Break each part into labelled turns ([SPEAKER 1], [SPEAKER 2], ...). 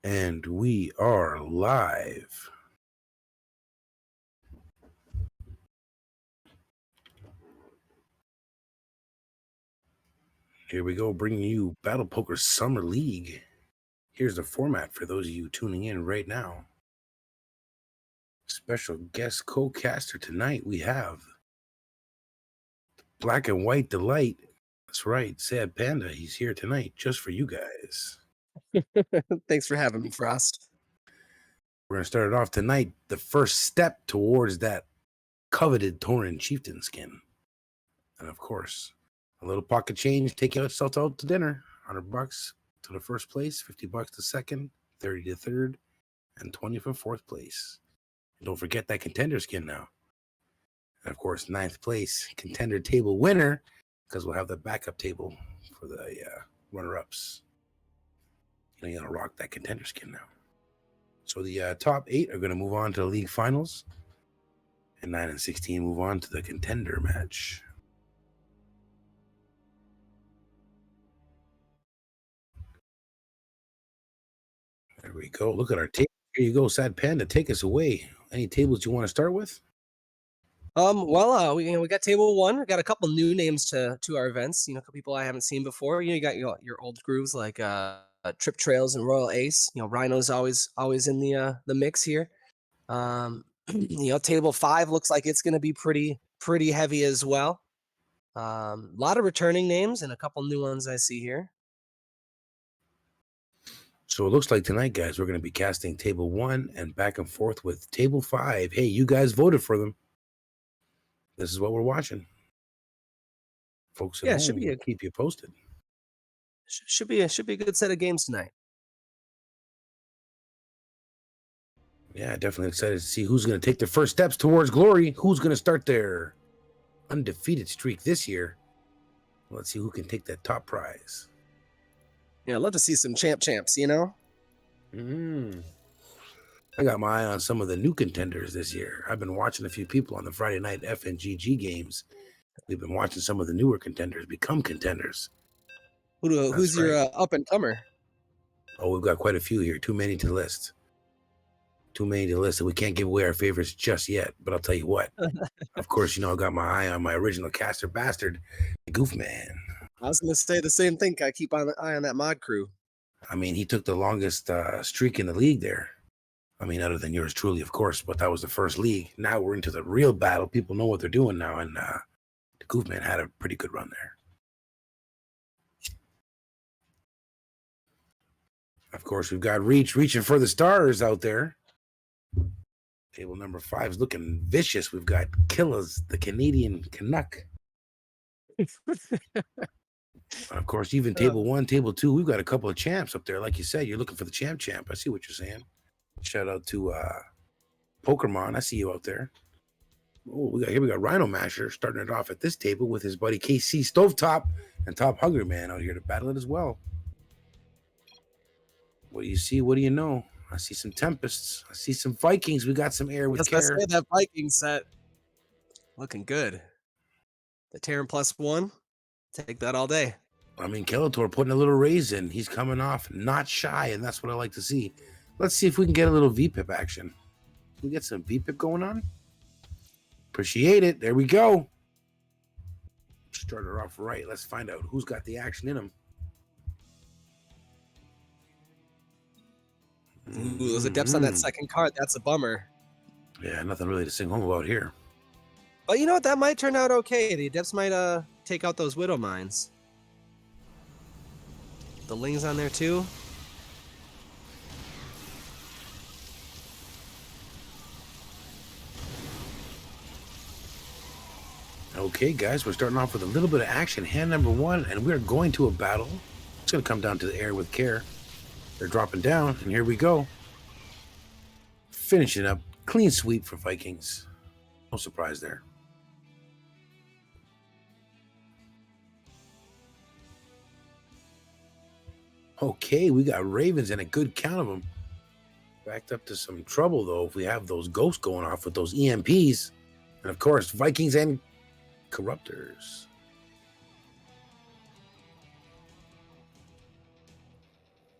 [SPEAKER 1] And we are live. Here we go, bringing you Battle Poker Summer League. Here's the format for those of you tuning in right now. Special guest co-caster tonight, we have Black and White Delight. That's right, Sad Panda. He's here tonight just for you guys.
[SPEAKER 2] Thanks for having me, Frost.
[SPEAKER 1] We're going to start it off tonight, the first step towards that coveted Tauren Chieftain skin. And of course, a little pocket change, take yourself out to dinner. $100 to the first place, $50 to second, 30 to third, and 20 for fourth place. And don't forget that contender skin now. And of course, ninth place contender table winner, because we'll have the backup table for the runner-ups. You're gonna rock that contender skin now. So the top 8 are gonna move on to the league finals, and 9 and 16 move on to the contender match. There we go. Look at our table. Here you go, Sad Panda. Take us away. Any tables you want to start with?
[SPEAKER 2] We got table 1. We got a couple new names to our events. A couple people I haven't seen before. You got your old grooves like Trip Trails and Royal Ace. Rhino's always in the mix here. Table 5 looks like it's going to be pretty heavy as well. A lot of returning names and a couple new ones I see here.
[SPEAKER 1] So it looks like tonight, guys, we're going to be casting table 1 and back and forth with table 5. Hey, you guys voted for them. This is what we're watching. Folks at home, we'll keep you posted.
[SPEAKER 2] Should be a good set of games tonight.
[SPEAKER 1] Yeah, definitely excited to see who's going to take the first steps towards glory. Who's going to start their undefeated streak this year. Let's see who can take that top prize.
[SPEAKER 2] Yeah, I'd love to see some champs,
[SPEAKER 1] I got my eye on some of the new contenders this year. I've been watching a few people on the Friday night FNGG games. We've been watching some of the newer contenders become contenders.
[SPEAKER 2] Who's your up-and-comer?
[SPEAKER 1] Oh, we've got quite a few here. Too many to list. And we can't give away our favorites just yet. But I'll tell you what. Of course, I got my eye on my original caster bastard, Goofman.
[SPEAKER 2] I was going to say the same thing. I keep an eye on that mod crew.
[SPEAKER 1] I mean, he took the longest streak in the league there. I mean, other than yours truly, of course, but that was the first league. Now we're into the real battle. People know what they're doing now, and the Goofman had a pretty good run there. Of course, we've got reaching for the stars out there. Table number 5 is looking vicious. We've got Killers, the Canadian Canuck. Of course, even table 1, table 2, we've got a couple of champs up there. Like you said, you're looking for the champ. I see what you're saying. Shout out to Pokemon. I see you out there. Oh, we got Rhino Masher starting it off at this table with his buddy KC Stovetop and Top Hungry Man out here to battle it as well. What do you see? What do you know? I see some Tempests. I see some Vikings. We got some air with care.
[SPEAKER 2] That Viking set looking good. The Terran +1. Take that all day.
[SPEAKER 1] I mean, Kelator putting a little raise in. He's coming off not shy, and that's what I like to see. Let's see if we can get a little VPIP action. Can we get some VPIP going on? Appreciate it. There we go. Start her off right. Let's find out who's got the action in them.
[SPEAKER 2] Ooh, those adepts on that second card. That's a bummer.
[SPEAKER 1] Yeah, nothing really to sing home about here.
[SPEAKER 2] But you know what? That might turn out okay. The adepts might take out those Widow Mines. The Ling's on there too.
[SPEAKER 1] Okay, guys, we're starting off with a little bit of action. Hand number 1, and we're going to a battle. It's going to come down to the air with care. They're dropping down, and here we go. Finishing up. Clean sweep for Vikings. No surprise there. Okay, we got Ravens and a good count of them. Backed up to some trouble, though, if we have those ghosts going off with those EMPs. And, of course, Vikings and Corruptors.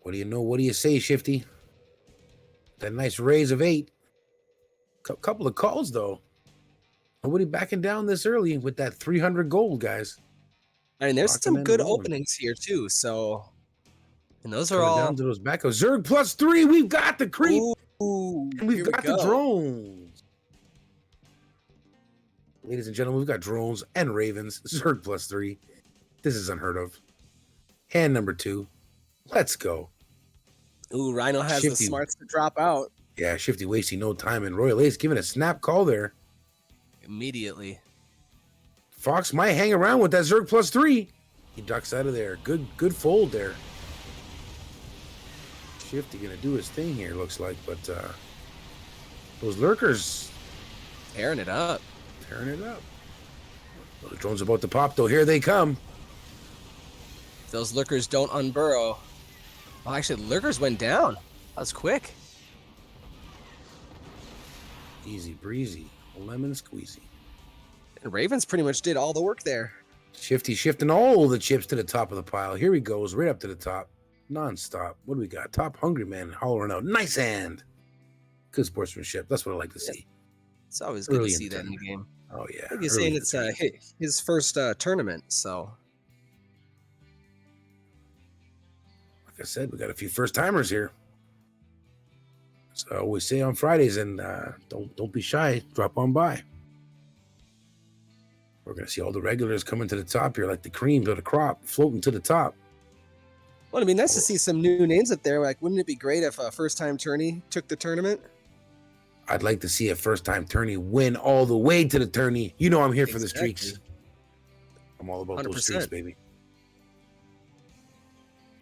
[SPEAKER 1] What do you know? What do you say, Shifty? That nice raise of 8. Couple of calls, though. Nobody backing down this early with that 300 gold, guys.
[SPEAKER 2] I mean, there's
[SPEAKER 1] Rocking
[SPEAKER 2] some
[SPEAKER 1] and
[SPEAKER 2] good
[SPEAKER 1] rolling.
[SPEAKER 2] openings here too. So, and those are
[SPEAKER 1] Coming
[SPEAKER 2] all
[SPEAKER 1] down to those back. Zerg +3. We've got the creep.
[SPEAKER 2] Ooh,
[SPEAKER 1] And we've
[SPEAKER 2] here we
[SPEAKER 1] got the
[SPEAKER 2] go.
[SPEAKER 1] drones. Ladies and gentlemen, we've got drones and ravens. Zerg +3. This is unheard of. Hand number 2. Let's go.
[SPEAKER 2] Ooh, Rhino has the
[SPEAKER 1] Shifty.
[SPEAKER 2] smarts to drop out
[SPEAKER 1] Yeah, Shifty wasting no time. And Royal Ace giving a snap call there.
[SPEAKER 2] immediately.
[SPEAKER 1] Fox might hang around with that Zerg +3. He ducks out of there. Good fold there. Shifty gonna do his thing here, looks like, but those lurkers
[SPEAKER 2] Tearing it up.
[SPEAKER 1] tearing it up. Well, the drone's about to pop, though. Here they come.
[SPEAKER 2] If those lurkers don't unburrow. Oh, actually, the lurkers went down. That was quick.
[SPEAKER 1] Easy breezy. Lemon squeezy.
[SPEAKER 2] And Ravens pretty much did all the work there.
[SPEAKER 1] Shifty shifting all the chips to the top of the pile. Here he goes, right up to the top. Non-stop. What do we got? Top hungry man hollering out. Nice hand. Good sportsmanship. That's what I like to see.
[SPEAKER 2] It's always good
[SPEAKER 1] Early
[SPEAKER 2] to
[SPEAKER 1] in
[SPEAKER 2] see
[SPEAKER 1] the
[SPEAKER 2] that in the game.
[SPEAKER 1] Oh, yeah.
[SPEAKER 2] I think he's
[SPEAKER 1] early
[SPEAKER 2] saying
[SPEAKER 1] in
[SPEAKER 2] it's
[SPEAKER 1] the tournament.
[SPEAKER 2] his first tournament, so.
[SPEAKER 1] Like I said, we got a few first-timers here. So I always say on Fridays, and don't be shy. Drop on by. We're going to see all the regulars coming to the top here like the cream of the crop, floating to the top.
[SPEAKER 2] Well, it'd be nice to see some new names up there. Like, wouldn't it be great if a first-time tourney took the tournament?
[SPEAKER 1] I'd like to see a first-time tourney win all the way to the tourney. You know I'm here for the streaks. I'm all about those streaks,
[SPEAKER 2] 100%.
[SPEAKER 1] baby.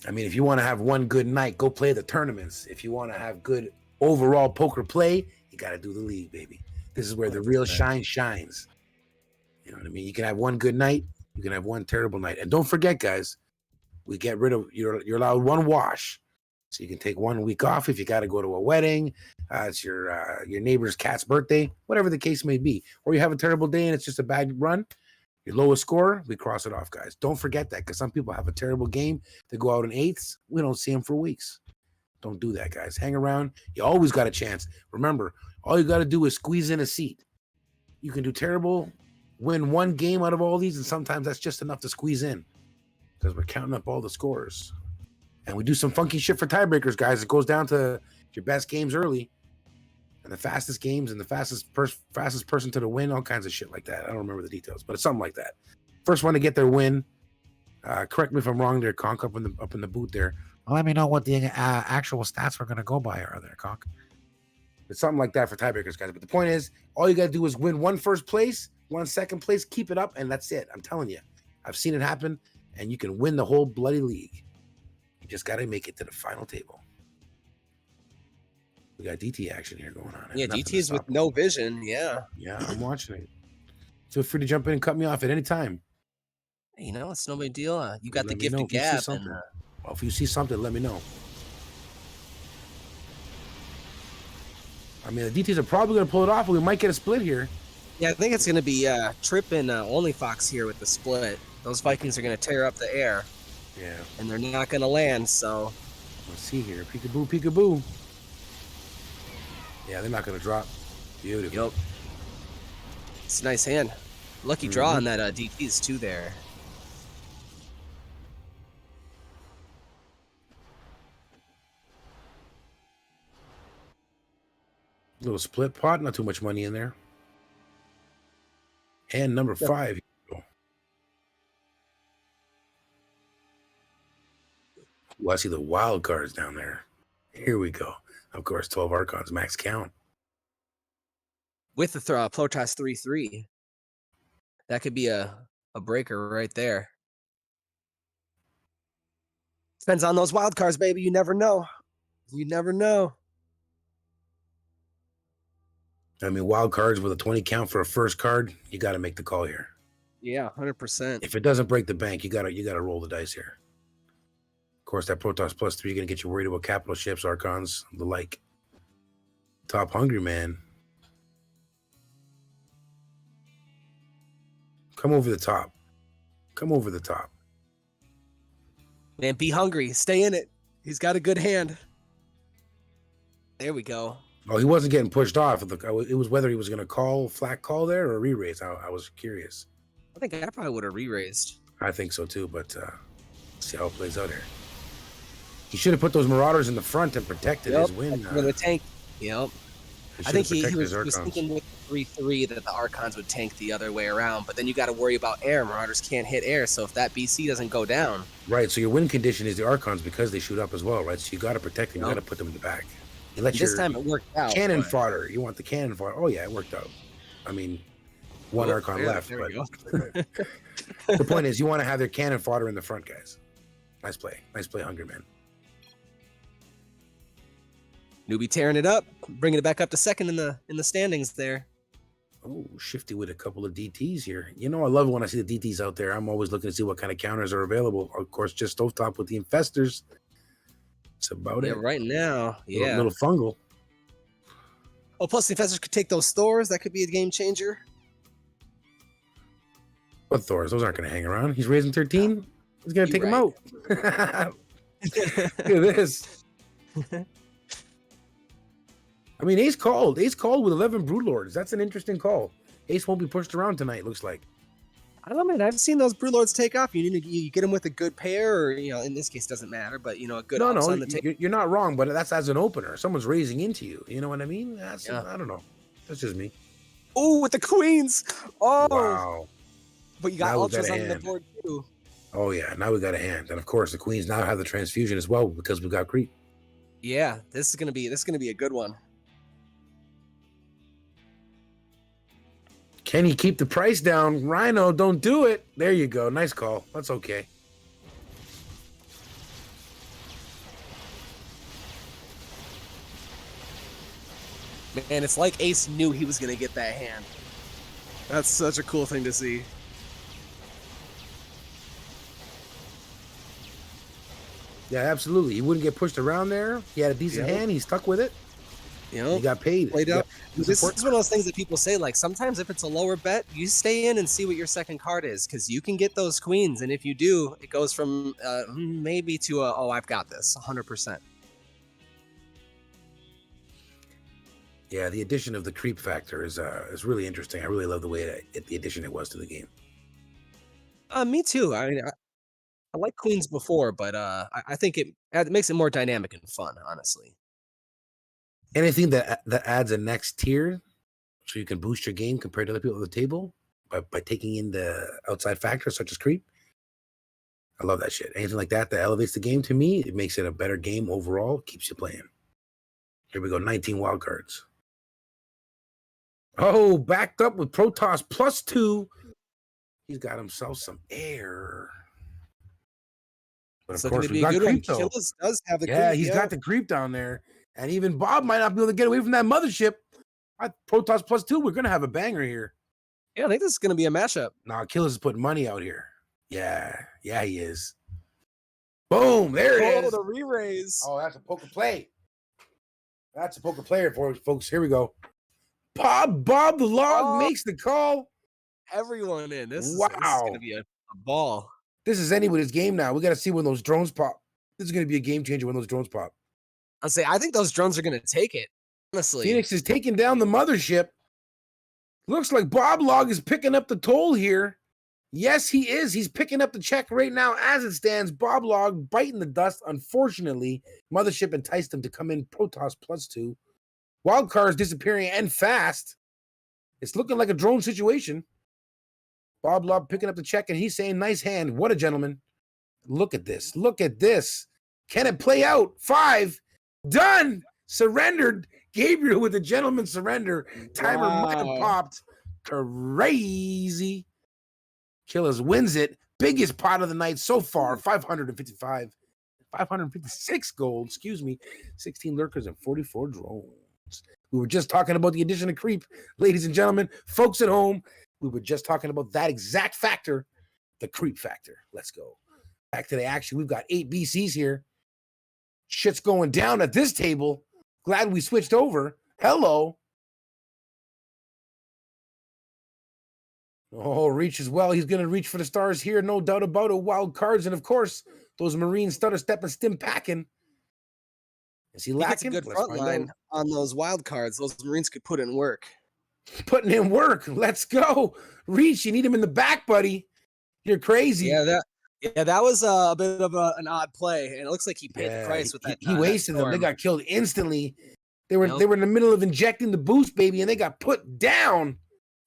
[SPEAKER 1] I mean, if you want to have one good night, go play the tournaments. If you want to have good overall poker play, you got to do the league, baby. This is where the real
[SPEAKER 2] 100%.
[SPEAKER 1] shine shines. You know what I mean? You can have one good night, you can have one terrible night. And don't forget, guys, we get rid of you're allowed one wash. So you can take 1 week off if you got to go to a wedding, it's your neighbor's cat's birthday, whatever the case may be. Or you have a terrible day and it's just a bad run. Your lowest score, we cross it off, guys. Don't forget that, because some people have a terrible game. They go out in 8ths. We don't see them for weeks. Don't do that, guys. Hang around. You always got a chance. Remember, all you got to do is squeeze in a seat. You can do terrible, win one game out of all these, and sometimes that's just enough to squeeze in, because we're counting up all the scores. And we do some funky shit for tiebreakers, guys. It goes down to your best games early and the fastest games and the fastest person to the win, all kinds of shit like that. I don't remember the details, but it's something like that. First one to get their win. Correct me if I'm wrong there, Conk, up in the booth there. Well, let me know what the actual stats we're going to go by are there, Conk. It's something like that for tiebreakers, guys. But the point is, all you got to do is win one first place, one second place, keep it up, and that's it. I'm telling you. I've seen it happen, and you can win the whole bloody league. You just got to make it to the final table. We got DT action here going on.
[SPEAKER 2] Yeah, DT's with no vision. Yeah.
[SPEAKER 1] Yeah, I'm watching it. Feel free to jump in and cut me off at any time.
[SPEAKER 2] You know, it's no big deal. You got
[SPEAKER 1] Let
[SPEAKER 2] the
[SPEAKER 1] me
[SPEAKER 2] gift
[SPEAKER 1] know
[SPEAKER 2] of
[SPEAKER 1] if you see
[SPEAKER 2] gab.
[SPEAKER 1] something.
[SPEAKER 2] And,
[SPEAKER 1] Well, if you see something, let me know. I mean, the DTs are probably going to pull it off, but we might get a split here.
[SPEAKER 2] yeah, I think it's going to be Trip and Only Fox here with the split. Those Vikings are going to tear up the air.
[SPEAKER 1] Yeah.
[SPEAKER 2] And they're not going to land, so.
[SPEAKER 1] Let's see here. Peekaboo, peekaboo. Yeah, they're not going to drop. Beautiful.
[SPEAKER 2] Yep. It's a nice hand. Lucky draw on that DTs too there.
[SPEAKER 1] Little split pot, not too much money in there. And number 5. Ooh, I see the wild cards down there. Here we go. Of course, 12 Archons, max count.
[SPEAKER 2] With the Plotas 3-3. That could be a breaker right there. Depends on those wild cards, baby. You never know. You never know.
[SPEAKER 1] I mean, wild cards with a 20 count for a first card, you got to make the call here.
[SPEAKER 2] Yeah, 100%.
[SPEAKER 1] If it doesn't break the bank, you got to roll the dice here. Of course, that Protoss +3 is going to get you worried about capital ships, Archons, the like. Top hungry man. Come over the top. Come over the top.
[SPEAKER 2] Man, be hungry. Stay in it. He's got a good hand. There we go.
[SPEAKER 1] Oh, he wasn't getting pushed off. It was whether he was going to call flat call there or re-raise. I was curious.
[SPEAKER 2] I think I probably would have re-raised.
[SPEAKER 1] I think so too, but see how it plays out here. He should have put those Marauders in the front and protected his win.
[SPEAKER 2] For the tank. Yep. I think he was thinking with 3-3 that the Archons would tank the other way around, but then you got to worry about air. Marauders can't hit air, so if that BC doesn't go down.
[SPEAKER 1] Right, so your win condition is the Archons because they shoot up as well, right? So you got to protect them. You got to put them in the back. You let
[SPEAKER 2] this time it worked out.
[SPEAKER 1] Cannon fodder. You want the cannon fodder. Oh, yeah, it worked out. I mean, one Archon left. But the point is you want to have their cannon fodder in the front, guys. Nice play. Nice play, Hungry Man.
[SPEAKER 2] Newbie tearing it up, bringing it back up to second in the standings there.
[SPEAKER 1] Oh, Shifty with a couple of DTs here. You know, I love it when I see the DTs out there. I'm always looking to see what kind of counters are available. Of course, just stovetop with the infestors. That's about it.
[SPEAKER 2] Right now, yeah.
[SPEAKER 1] A little fungal.
[SPEAKER 2] Oh, plus the infestors could take those Thors. That could be a game changer.
[SPEAKER 1] What Thors? Those aren't going to hang around. He's raising 13. He's going to take them out. Look at this. I mean, Ace called. Ace called with 11 Broodlords. That's an interesting call. Ace won't be pushed around tonight, looks like.
[SPEAKER 2] I don't know, man. I've seen those Broodlords take off. You get them with a good pair, or, in this case, doesn't matter, but, a good ops on the table.
[SPEAKER 1] You're not wrong, but that's as an opener. Someone's raising into you. You know what I mean? I don't know. That's just me.
[SPEAKER 2] Oh, with the Queens. Oh.
[SPEAKER 1] Wow.
[SPEAKER 2] But you got Ultras on the board, too.
[SPEAKER 1] Oh, yeah. Now we got a hand. And, of course, the Queens now have the transfusion as well because we got creep.
[SPEAKER 2] Yeah, this is gonna be a good one.
[SPEAKER 1] Can he keep the price down? Rhino, don't do it. There you go. Nice call. That's okay.
[SPEAKER 2] Man, it's like Ace knew he was going to get that hand. That's such a cool thing to see.
[SPEAKER 1] Yeah, absolutely. He wouldn't get pushed around there. He had a decent hand. He stuck with it. He got paid.
[SPEAKER 2] Played up. This is one of those things that people say, like, sometimes if it's a lower bet, you stay in and see what your second card is, because you can get those queens, and if you do, it goes from maybe to oh, I've got this, 100%.
[SPEAKER 1] Yeah, the addition of the creep factor is really interesting. I really love the way the addition it was to the game.
[SPEAKER 2] Me too. I like queens before, but I think it makes it more dynamic and fun, honestly.
[SPEAKER 1] Anything that adds a next tier so you can boost your game compared to other people at the table by taking in the outside factors such as creep. I love that shit. Anything like that elevates the game to me, it makes it a better game overall, keeps you playing. Here we go, 19 wild cards. Oh, backed up with Protoss +2. He's got himself some air. But of course, we got creep though.
[SPEAKER 2] Does have the
[SPEAKER 1] creep, he's got the creep down there. And even Bob might not be able to get away from that mothership. Protoss +2, we're going to have a banger here.
[SPEAKER 2] Yeah, I think this is going to be a mashup.
[SPEAKER 1] Nah, Killers is putting money out here. Yeah, he is. Boom, there it is.
[SPEAKER 2] The re-raise.
[SPEAKER 1] Oh, that's a poker play. That's a poker player for folks. Here we go. Bob the Log makes the call.
[SPEAKER 2] Everyone in. This is going to be a ball.
[SPEAKER 1] This is anybody's game now. We got to see when those drones pop. This is going to be a game changer when those drones pop.
[SPEAKER 2] I think those drones are going to take it, honestly.
[SPEAKER 1] Phoenix is taking down the mothership. Looks like Bob Log is picking up the toll here. Yes, he is. He's picking up the check right now as it stands. Bob Log biting the dust. Unfortunately, mothership enticed him to come in Protoss +2. Wild cards disappearing and fast. It's looking like a drone situation. Bob Log picking up the check, and he's saying, nice hand. What a gentleman. Look at this. Look at this. Can it play out? 5. Done. Surrendered. Gabriel with a gentleman surrender. Timer might have popped. Crazy. Killers wins it. Biggest pot of the night so far. 556 gold. 16 lurkers and 44 drones. We were just talking about the addition of creep. Ladies and gentlemen, folks at home, we were just talking about that exact factor, the creep factor. Let's go. Back to the action. We've got 8 BCs here. Shit's going down at this table. Glad we switched over. Hello. Oh, reach as well. He's going to reach for the stars here. No doubt about it. Wild cards. And, of course, those Marine stutter step and stim packing. Is he
[SPEAKER 2] He gets a
[SPEAKER 1] lacking?
[SPEAKER 2] good
[SPEAKER 1] Let's
[SPEAKER 2] front
[SPEAKER 1] find
[SPEAKER 2] line
[SPEAKER 1] out.
[SPEAKER 2] on those wild cards. Those Marines could put in work.
[SPEAKER 1] Putting in work. Let's go. Reach. You need him in the back, buddy. You're crazy.
[SPEAKER 2] Yeah, that was a bit of an odd play, and it looks like he paid the price with that.
[SPEAKER 1] He
[SPEAKER 2] That
[SPEAKER 1] wasted them. They
[SPEAKER 2] storm.
[SPEAKER 1] got killed instantly. They were in the middle of injecting the boost, baby, and they got put down.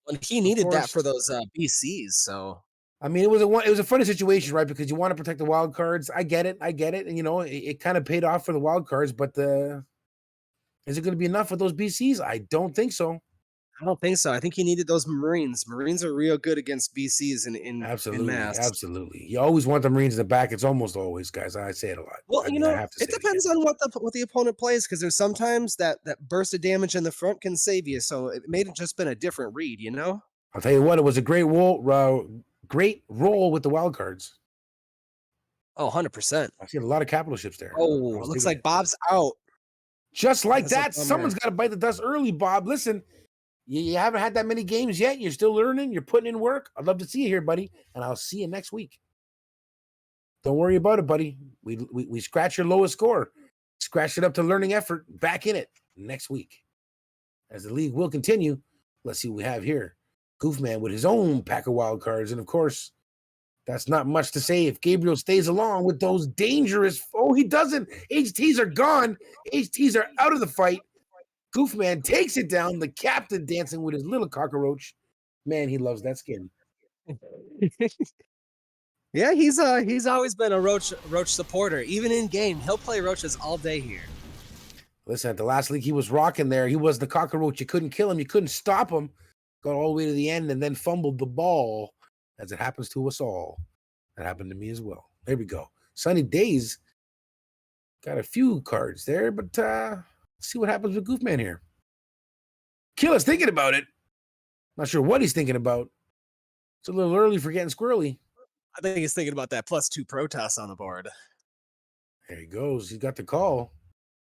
[SPEAKER 2] When he needed that for those BCs, so
[SPEAKER 1] I mean, it was a funny situation, right? Because you want to protect the wild cards. I get it, and it kind of paid off for the wild cards. But is it going to be enough with those BCs? I don't think so.
[SPEAKER 2] I don't think so. I think he needed those Marines. Marines are real good against BCs in mass.
[SPEAKER 1] Absolutely. You always want the Marines in the back. It's almost always, guys. I say it a lot.
[SPEAKER 2] Well,
[SPEAKER 1] I have to say
[SPEAKER 2] it depends on what the opponent plays, because there's sometimes that burst of damage in the front can save you. So it may have just been a different read,
[SPEAKER 1] I'll tell you what, it was a great roll with the wild cards.
[SPEAKER 2] Oh, 100%.
[SPEAKER 1] I see a lot of capital ships there.
[SPEAKER 2] Oh, it looks like Bob's out.
[SPEAKER 1] Just like that. Someone's got to bite the dust early, Bob. Listen, you haven't had that many games yet. You're still learning. You're putting in work. I'd love to see you here, buddy. And I'll see you next week. Don't worry about it, buddy. We scratch your lowest score. Scratch it up to learning effort. Back in it next week. As the league will continue, let's see what we have here. Goofman with his own pack of wild cards. And, of course, that's not much to say if Gabriel stays along with those dangerous. Oh, he doesn't. HTs are gone. HTs are out of the fight. Goofman takes it down. The captain dancing with his little cockroach. Man, he loves that skin.
[SPEAKER 2] Yeah, he's always been a roach supporter. Even in game, he'll play roaches all day here.
[SPEAKER 1] Listen, at the last league, he was rocking there. He was the cockroach. You couldn't kill him. You couldn't stop him. Got all the way to the end and then fumbled the ball, as it happens to us all. That happened to me as well. There we go. Sunny Days got a few cards there, but let's see what happens with Goofman here. Killer's thinking about it. Not sure what he's thinking about. It's a little early for getting squirrely.
[SPEAKER 2] I think he's thinking about that +2 Protoss on the board.
[SPEAKER 1] There he goes. He's got the call.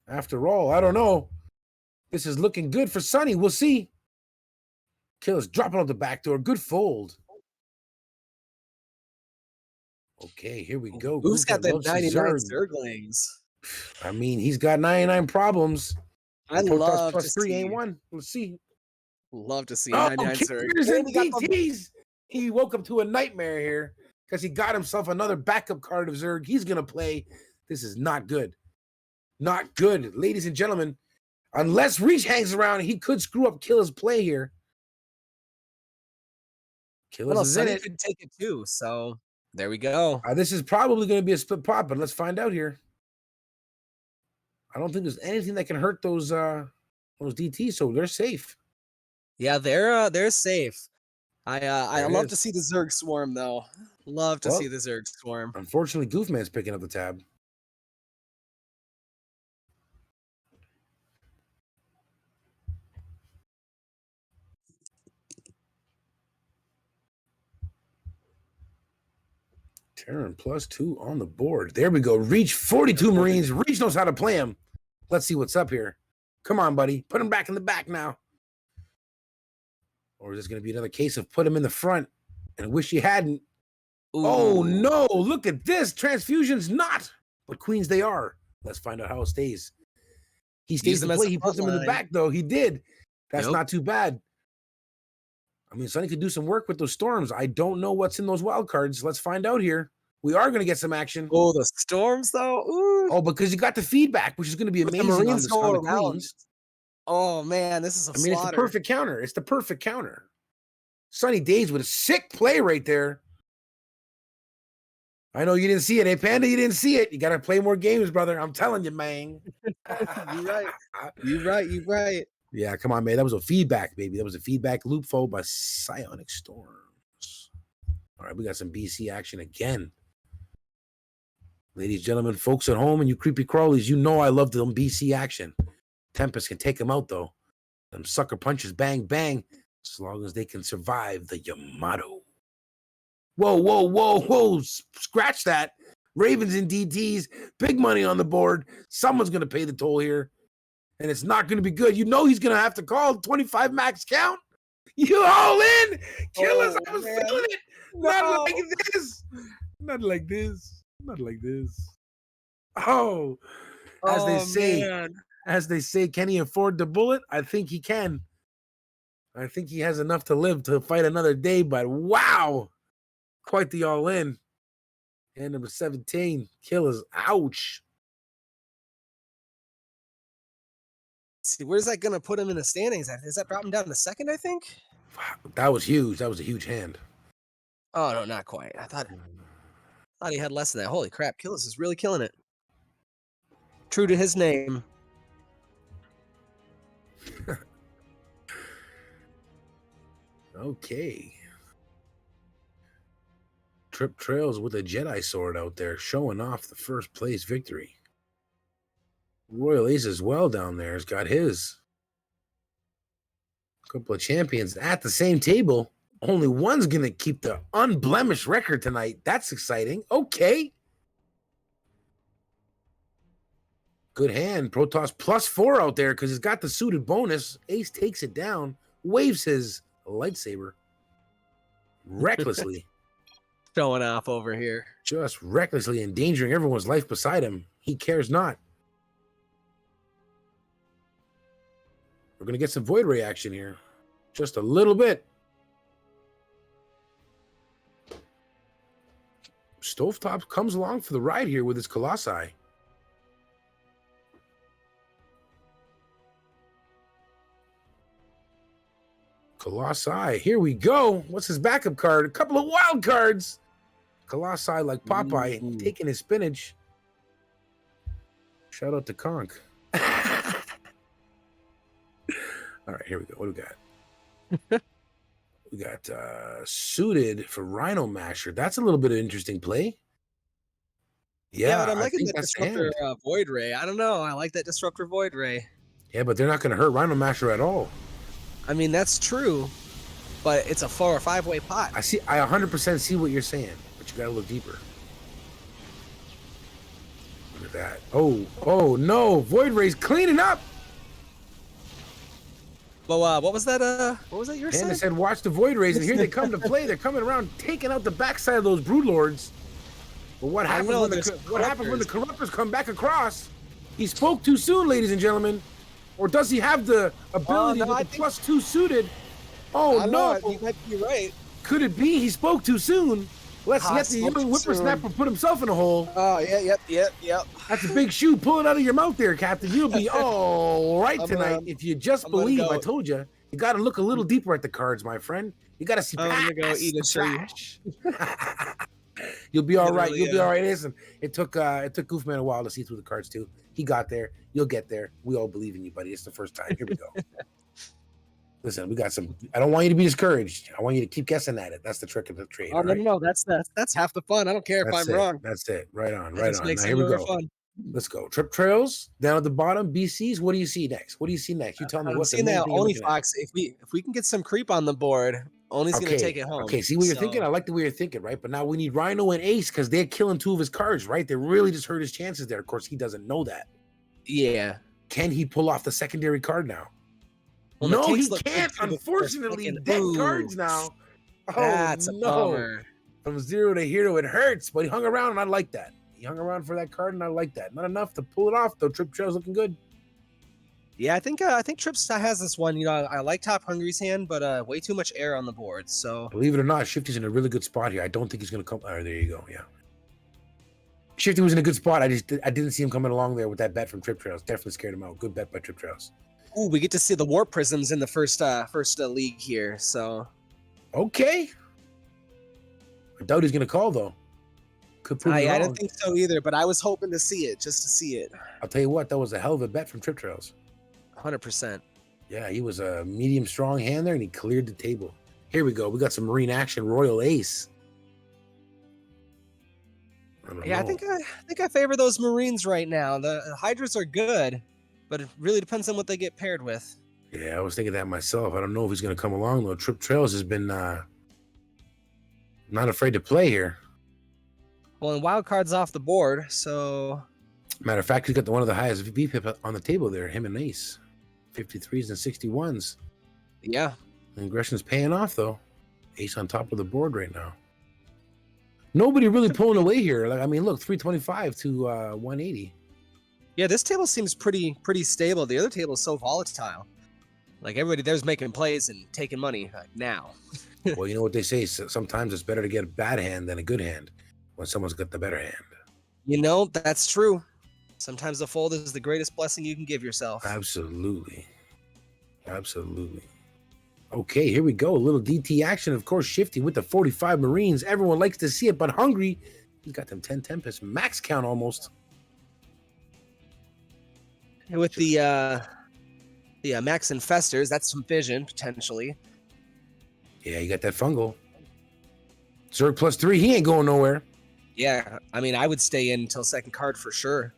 [SPEAKER 1] After all, I don't know. This is looking good for Sunny. We'll see. Killer's dropping out the back door. Good fold. Okay, here we go.
[SPEAKER 2] Who's got the 99 Zerglings?
[SPEAKER 1] I mean, he's got 99 problems.
[SPEAKER 2] I love
[SPEAKER 1] plus
[SPEAKER 2] to
[SPEAKER 1] 3
[SPEAKER 2] see.
[SPEAKER 1] ain't 1. Let's see.
[SPEAKER 2] Love to see 99
[SPEAKER 1] Zerglings. And DTs. He woke up to a nightmare here because he got himself another backup card of Zerg. He's going to play. This is not good. Not good. Ladies and gentlemen, unless Reach hangs around, he could screw up Killer's play here. Killer's is in it.
[SPEAKER 2] Could take it too, so there we go.
[SPEAKER 1] This is probably going to be a split pot, but let's find out here. I don't think there's anything that can hurt those DTs, so they're safe.
[SPEAKER 2] Yeah, they're safe. I love to see the Zerg swarm though. Love to see the Zerg swarm.
[SPEAKER 1] Unfortunately, Goofman's picking up the tab. Terran +2 on the board. There we go. Reach 42 Marines. Reach knows how to play him. Let's see what's up here. Come on, buddy. Put him back in the back now. Or is this going to be another case of put him in the front and wish you hadn't? Ooh. Oh, no. Look at this. Transfusions not. But queens they are. Let's find out how it stays. He stays the play. He puts him in the back, though. He did. That's not too bad. I mean, Sonny could do some work with those storms. I don't know what's in those wild cards. Let's find out here. We are going to get some action.
[SPEAKER 2] Oh, the storms, though? Ooh.
[SPEAKER 1] Oh, because you got the feedback, which is going to be amazing on the queens.
[SPEAKER 2] Oh, man, this is a slaughter.
[SPEAKER 1] It's the perfect counter. It's the perfect counter. Sunny Days with a sick play right there. I know you didn't see it. Hey, Panda, you didn't see it. You got to play more games, brother. I'm telling you, man.
[SPEAKER 2] You're right.
[SPEAKER 1] Yeah, come on, man. That was a feedback, baby. That was a feedback loop followed by Psionic Storms. All right, we got some BC action again. Ladies and gentlemen, folks at home and you creepy crawlies, you know I love them BC action. Tempest can take them out, though. Them sucker punches, bang, bang, as long as they can survive the Yamato. Whoa. Scratch that. Ravens and DTs, big money on the board. Someone's going to pay the toll here. And it's not going to be good. You know he's going to have to call 25 max count. You all in. Killers, I was feeling it. Not like this. Not like this. Oh, As they
[SPEAKER 2] Oh
[SPEAKER 1] say,
[SPEAKER 2] man.
[SPEAKER 1] can he afford the bullet? I think he can. I think he has enough to live to fight another day, but wow, quite the all in. And number 17, killers. Ouch.
[SPEAKER 2] See, where's that gonna put him in the standings? Does that drop him down to second, I think?
[SPEAKER 1] Wow, that was huge. That was a huge hand.
[SPEAKER 2] Oh no, not quite. I thought he had less than that. Holy crap, Killis is really killing it. True to his name.
[SPEAKER 1] Okay. Trip Trails with a Jedi sword out there, showing off the first place victory. Royal Ace as well down there has got his. A couple of champions at the same table. Only one's going to keep the unblemished record tonight. That's exciting. Okay. Good hand. Protoss +4 out there because he's got the suited bonus. Ace takes it down, waves his lightsaber recklessly.
[SPEAKER 2] Showing off over here.
[SPEAKER 1] Just recklessly endangering everyone's life beside him. He cares not. We're going to get some Void Ray action here. Just a little bit. Stovetop comes along for the ride here with his Colossi. Colossi, here we go. What's his backup card? A couple of wild cards. Colossi like Popeye, taking his spinach. Shout out to Conk. All right, here we go. What do we got? We got suited for Rhino Masher. That's a little bit of interesting play. Yeah,
[SPEAKER 2] but I'm liking that
[SPEAKER 1] that's
[SPEAKER 2] Disruptor Void Ray. I don't know. I like that Disruptor Void Ray.
[SPEAKER 1] Yeah, but they're not going to hurt Rhino Masher at all.
[SPEAKER 2] I mean, that's true, but it's a 4 or 5-way pot.
[SPEAKER 1] I 100% see what you're saying, but you got to look deeper. Look at that. Oh no, Void Ray's cleaning up.
[SPEAKER 2] Well, what was that you were saying?
[SPEAKER 1] Panda said, watch the Void Rays, and here they come to play. They're coming around, taking out the backside of those Broodlords. But what happens when the Corruptors come back across? He spoke too soon, ladies and gentlemen. Or does he have the ability with the +2 suited? Oh, no.
[SPEAKER 2] You might be right.
[SPEAKER 1] Could it be he spoke too soon? Let's let the young whippersnapper put himself in a hole.
[SPEAKER 2] Oh, yeah, yep.
[SPEAKER 1] That's a big shoe. Pull it out of your mouth there, Captain. You'll be all right tonight. If you just believe, I told you. You got to look a little deeper at the cards, my friend. You got to see past the trash. You'll be all right. You'll be all right. Listen, it took Goofman a while to see through the cards too. He got there. You'll get there. We all believe in you, buddy. It's the first time. Here we go. Listen, we got some. I don't want you to be discouraged. I want you to keep guessing at it. That's the trick of the trade.
[SPEAKER 2] Oh, no. That's half the fun. I don't care if I'm wrong.
[SPEAKER 1] That's it. Right on.
[SPEAKER 2] Now,
[SPEAKER 1] here we go. Fun. Let's go. Trip Trails down at the bottom. BCs. What do you see next? You tell me.
[SPEAKER 2] What's the main thing Oni Fox. If we can get some creep on the board, Oni's gonna take it home.
[SPEAKER 1] Okay, see what you're thinking? I like the way you're thinking, right? But now we need Rhino and Ace because they're killing 2 of his cards, right? They really just hurt his chances there. Of course, he doesn't know that.
[SPEAKER 2] Yeah.
[SPEAKER 1] Can he pull off the secondary card now? Well, no, he can't. Unfortunately, dead cards now. Oh,
[SPEAKER 2] that's a bummer.
[SPEAKER 1] From 0 to hero, it hurts. But he hung around, and I like that. He hung around for that card, and I like that. Not enough to pull it off, though. Trip Trail's looking good.
[SPEAKER 2] Yeah, I think Trips has this one. You know, I like Top Hungry's hand, but way too much air on the board. So
[SPEAKER 1] believe it or not, Shifty's in a really good spot here. I don't think he's going to come. Oh, there you go. Yeah, Shifty was in a good spot. I didn't see him coming along there with that bet from Trip Trails. Definitely scared him out. Good bet by Trip Trails.
[SPEAKER 2] Ooh, we get to see the Warp Prisms in the first league here. So
[SPEAKER 1] okay, I doubt he's going to call though.
[SPEAKER 2] I didn't think so either, but I was hoping to see it, just to see it.
[SPEAKER 1] I'll tell you what, that was a hell of a bet from Trip Trails.
[SPEAKER 2] 100%.
[SPEAKER 1] Yeah, he was a medium strong hand there, and he cleared the table. Here we go. We got some Marine action. Royal Ace.
[SPEAKER 2] I think I favor those Marines right now. The Hydras are good, but it really depends on what they get paired with.
[SPEAKER 1] Yeah, I was thinking that myself. I don't know if he's going to come along though. Trip Trails has been not afraid to play here.
[SPEAKER 2] Well, and wild cards off the board, so.
[SPEAKER 1] Matter of fact, he's got one of the highest VPIP on the table there. Him and Ace. 53s and 61s.
[SPEAKER 2] Yeah.
[SPEAKER 1] Aggression's paying off, though. Ace on top of the board right now. Nobody really pulling away here. Like, I mean, look, 325 to 180.
[SPEAKER 2] Yeah, this table seems pretty stable. The other table is so volatile. Like everybody there's making plays and taking money now.
[SPEAKER 1] Well, you know what they say. Sometimes it's better to get a bad hand than a good hand when someone's got the better hand.
[SPEAKER 2] You know, that's true. Sometimes the fold is the greatest blessing you can give yourself.
[SPEAKER 1] Absolutely. Absolutely. Okay, here we go. A little DT action. Of course, Shifty with the 45 Marines. Everyone likes to see it, but Hungry, he's got them 10 Tempest max count almost.
[SPEAKER 2] And with the Max Infestors, that's some vision potentially.
[SPEAKER 1] Yeah, you got that fungal. Zerg +3, he ain't going nowhere.
[SPEAKER 2] Yeah, I mean, I would stay in until second card for sure.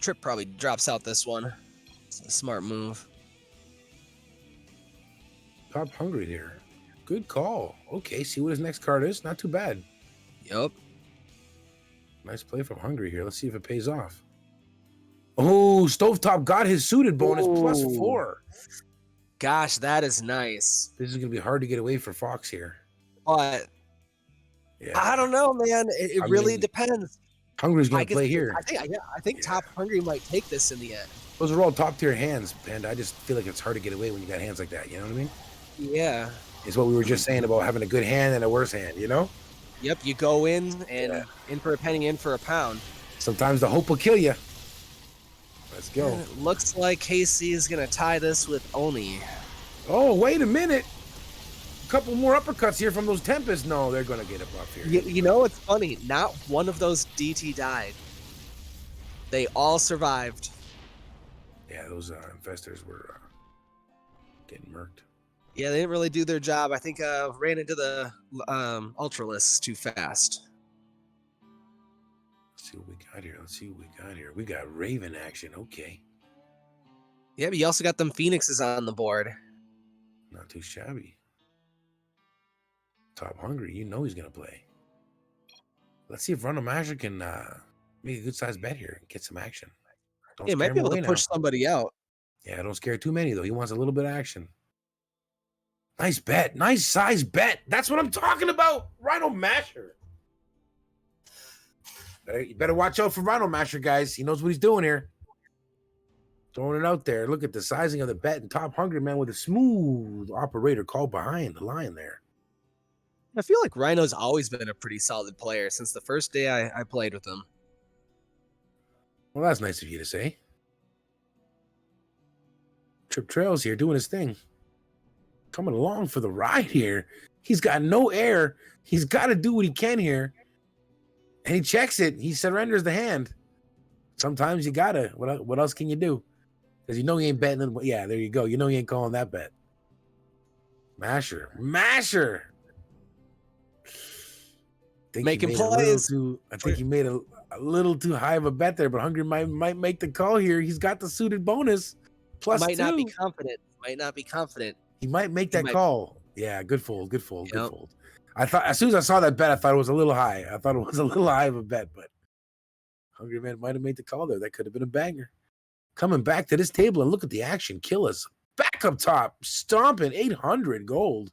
[SPEAKER 2] Trip probably drops out this one. It's a smart move.
[SPEAKER 1] Top Hungry here. Good call. Okay, see what his next card is. Not too bad.
[SPEAKER 2] Yup.
[SPEAKER 1] Nice play from Hungry here. Let's see if it pays off. Oh, Stovetop got his suited bonus +4.
[SPEAKER 2] Gosh, that is nice.
[SPEAKER 1] This is going to be hard to get away for Fox here.
[SPEAKER 2] But yeah. I don't know, man. It really depends.
[SPEAKER 1] Hungry's going to play here.
[SPEAKER 2] I think Top Hungry might take this in the end.
[SPEAKER 1] Those are all top tier hands, and I just feel like it's hard to get away when you got hands like that. You know what I mean?
[SPEAKER 2] Yeah.
[SPEAKER 1] It's what we were just saying about having a good hand and a worse hand, you know?
[SPEAKER 2] Yep, you go in and in for a penny, in for a pound.
[SPEAKER 1] Sometimes the hope will kill you. Let's go.
[SPEAKER 2] And it looks like KC is going to tie this with Oni.
[SPEAKER 1] Oh, wait a minute. A couple more uppercuts here from those Tempests. No, they're going to get a buff here.
[SPEAKER 2] You know what's funny? Not one of those DT died. They all survived.
[SPEAKER 1] Yeah, those infestors were getting murked.
[SPEAKER 2] Yeah, they didn't really do their job. I think ran into the Ultralists too fast.
[SPEAKER 1] Let's see what we got here. Let's see what we got here. We got Raven action. Okay.
[SPEAKER 2] Yeah, but you also got them Phoenixes on the board.
[SPEAKER 1] Not too shabby. Top Hungry, you know he's going to play. Let's see if Random Masher can make a good-sized bet here and get some action.
[SPEAKER 2] He might be able to push somebody out.
[SPEAKER 1] Yeah, don't scare too many, though. He wants a little bit of action. Nice bet. Nice size bet. That's what I'm talking about. Rhino Masher. You better watch out for Rhino Masher, guys. He knows what he's doing here. Throwing it out there. Look at the sizing of the bet. And Top Hungry, man, with a smooth operator call behind the line there.
[SPEAKER 2] I feel like Rhino's always been a pretty solid player since the first day I played with him.
[SPEAKER 1] Well, that's nice of you to say. Trip Trails here doing his thing. Coming along for the ride here. He's got no air. He's got to do what he can here. And he checks it. He surrenders the hand. Sometimes you got to. What else can you do? Because you know he ain't betting. Yeah, there you go. You know he ain't calling that bet. Masher.
[SPEAKER 2] Making plays.
[SPEAKER 1] I think he made a little too high of a bet there, but Hungry might make the call here. He's got the suited bonus. +2.
[SPEAKER 2] Might not be confident.
[SPEAKER 1] He might make that call. Yeah, good fold. Good fold. I thought as soon as I saw that bet, I thought it was a little high. I thought it was a little high of a bet, but Hungry Man might have made the call there. That could have been a banger. Coming back to this table and look at the action. Killers back up top, stomping 800 gold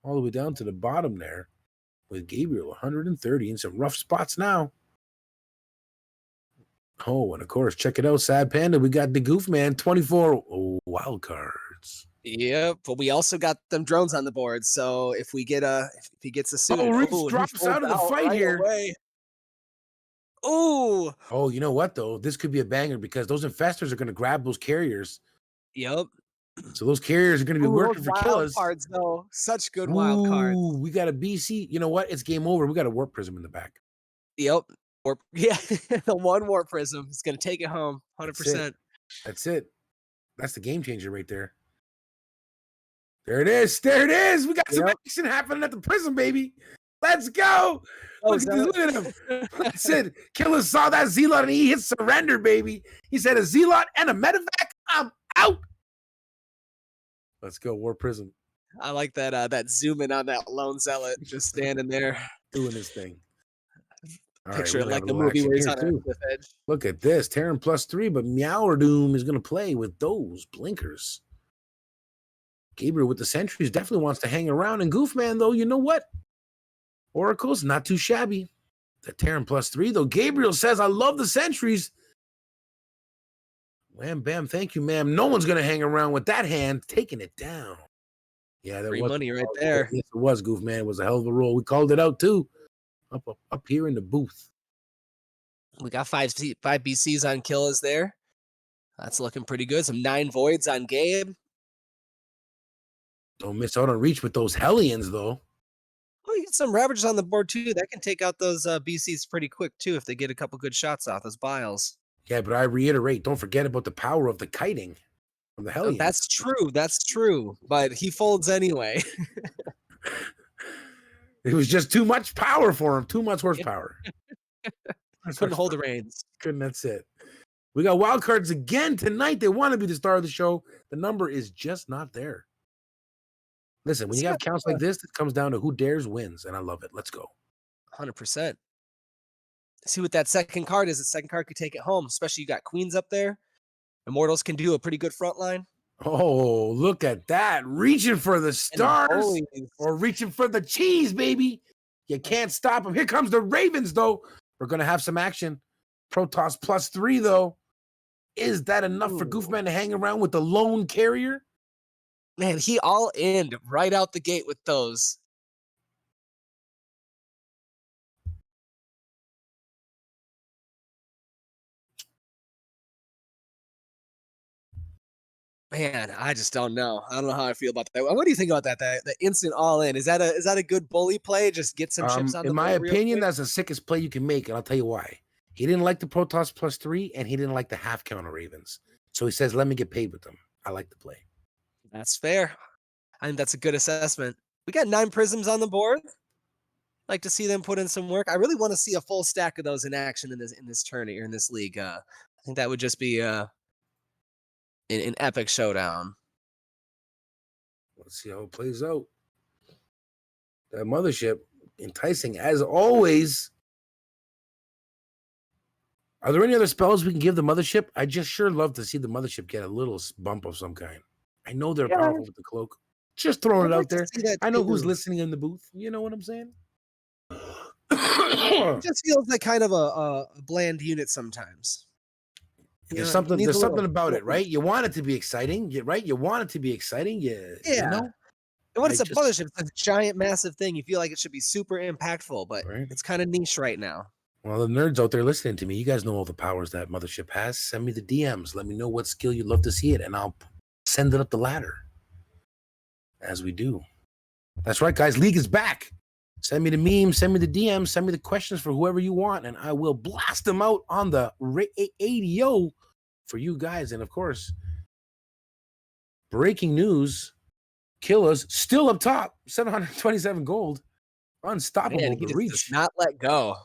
[SPEAKER 1] all the way down to the bottom there with Gabriel 130 in some rough spots now. Oh, and of course, check it out, Sad Panda. We got the Goof Man 24 wild cards.
[SPEAKER 2] Yep, but we also got them drones on the board. So if he gets a suit,
[SPEAKER 1] Reese drops out of the fight here.
[SPEAKER 2] Oh,
[SPEAKER 1] you know what though? This could be a banger because those infestors are going to grab those carriers.
[SPEAKER 2] Yep.
[SPEAKER 1] So those carriers are going to be working for Killers.
[SPEAKER 2] Cards though, such good wild cards.
[SPEAKER 1] We got a BC. You know what? It's game over. We got a Warp Prism in the back.
[SPEAKER 2] Yep. The one Warp Prism is going to take it home. 100%.
[SPEAKER 1] That's it. That's the game changer right there. There it is. We got some action happening at the Prism, baby. Let's go. Look at him. That's it. Killer saw that Zealot and he hit surrender, baby. He said a Zealot and a medevac. I'm out. Let's go, War Prism.
[SPEAKER 2] I like that zoom in on that lone zealot just standing there
[SPEAKER 1] doing his thing.
[SPEAKER 2] Picture it like the movie where he's on a cliff edge.
[SPEAKER 1] Look at this. Terran +3, but Meower Doom is going to play with those blinkers. Gabriel with the sentries definitely wants to hang around. And Goofman, though, you know what? Oracle's not too shabby. The Terran +3, though. Gabriel says, I love the sentries. Wham, bam, thank you, ma'am. No one's going to hang around with that hand, taking it down. Yeah, that
[SPEAKER 2] Free
[SPEAKER 1] was
[SPEAKER 2] money right there.
[SPEAKER 1] Yes, it was, Goof, man. It was a hell of a roll. We called it out, too. Up here in the booth.
[SPEAKER 2] We got five BCs on Killas there. That's looking pretty good. Some 9 voids on Gabe.
[SPEAKER 1] Don't miss out on reach with those Hellions, though.
[SPEAKER 2] Oh, you get some Ravagers on the board, too. That can take out those BCs pretty quick, too, if they get a couple good shots off those Biles.
[SPEAKER 1] Yeah, but I reiterate, don't forget about the power of the kiting from the Hellions.
[SPEAKER 2] That's true. That's true. But he folds anyway.
[SPEAKER 1] It was just too much power for him. Too much horsepower.
[SPEAKER 2] Couldn't hold the reins.
[SPEAKER 1] Couldn't. That's it. We got wild cards again tonight. They want to be the star of the show. The number is just not there. Listen, when you have counts like this, it comes down to who dares wins, and I love it. Let's go.
[SPEAKER 2] 100%. See what that second card is. The second card could take it home, especially you got queens up there. Immortals can do a pretty good front line.
[SPEAKER 1] Oh, look at that. Reaching for the stars or reaching for the cheese, baby. You can't stop them. Here comes the Ravens, though. We're going to have some action. Protoss +3, though. Is that enough for Goofman to hang around with the lone carrier?
[SPEAKER 2] Man, he all in right out the gate with those. Man, I just don't know. I don't know how I feel about that. What do you think about that? The instant all in, is that a good bully play? Just get some chips on the board.
[SPEAKER 1] In my opinion, that's the sickest play you can make, and I'll tell you why. He didn't like the Protoss +3, and he didn't like the half counter Ravens. So he says, let me get paid with them. I like the play. That's
[SPEAKER 2] fair. I think that's a good assessment. We got 9 prisms on the board. Like to see them put in some work. I really want to see a full stack of those in action in this tournament or in this league. I think that would just be an epic showdown.
[SPEAKER 1] Let's see how it plays out. That mothership, enticing as always. Are there any other spells we can give the mothership? I just sure love to see the mothership get a little bump of some kind. I know they're powerful with the cloak. Just throwing it out there. I know who's listening in the booth. You know what I'm saying?
[SPEAKER 2] It just feels like kind of a bland unit sometimes.
[SPEAKER 1] There's something about it, right? You want it to be exciting, right? You want it to be exciting. You know?
[SPEAKER 2] And when it's a mothership, it's a giant, massive thing. You feel like it should be super impactful, but it's kind of niche right now.
[SPEAKER 1] Well, the nerds out there listening to me, you guys know all the powers that mothership has. Send me the DMs. Let me know what skill you'd love to see it, and I'll send it up the ladder. As we do. That's right, guys. League is back. Send me the memes, send me the DMs, send me the questions for whoever you want, and I will blast them out on the radio for you guys. And of course, breaking news, Killas still up top, 727 gold. Unstoppable.
[SPEAKER 2] Man, he just does not let go.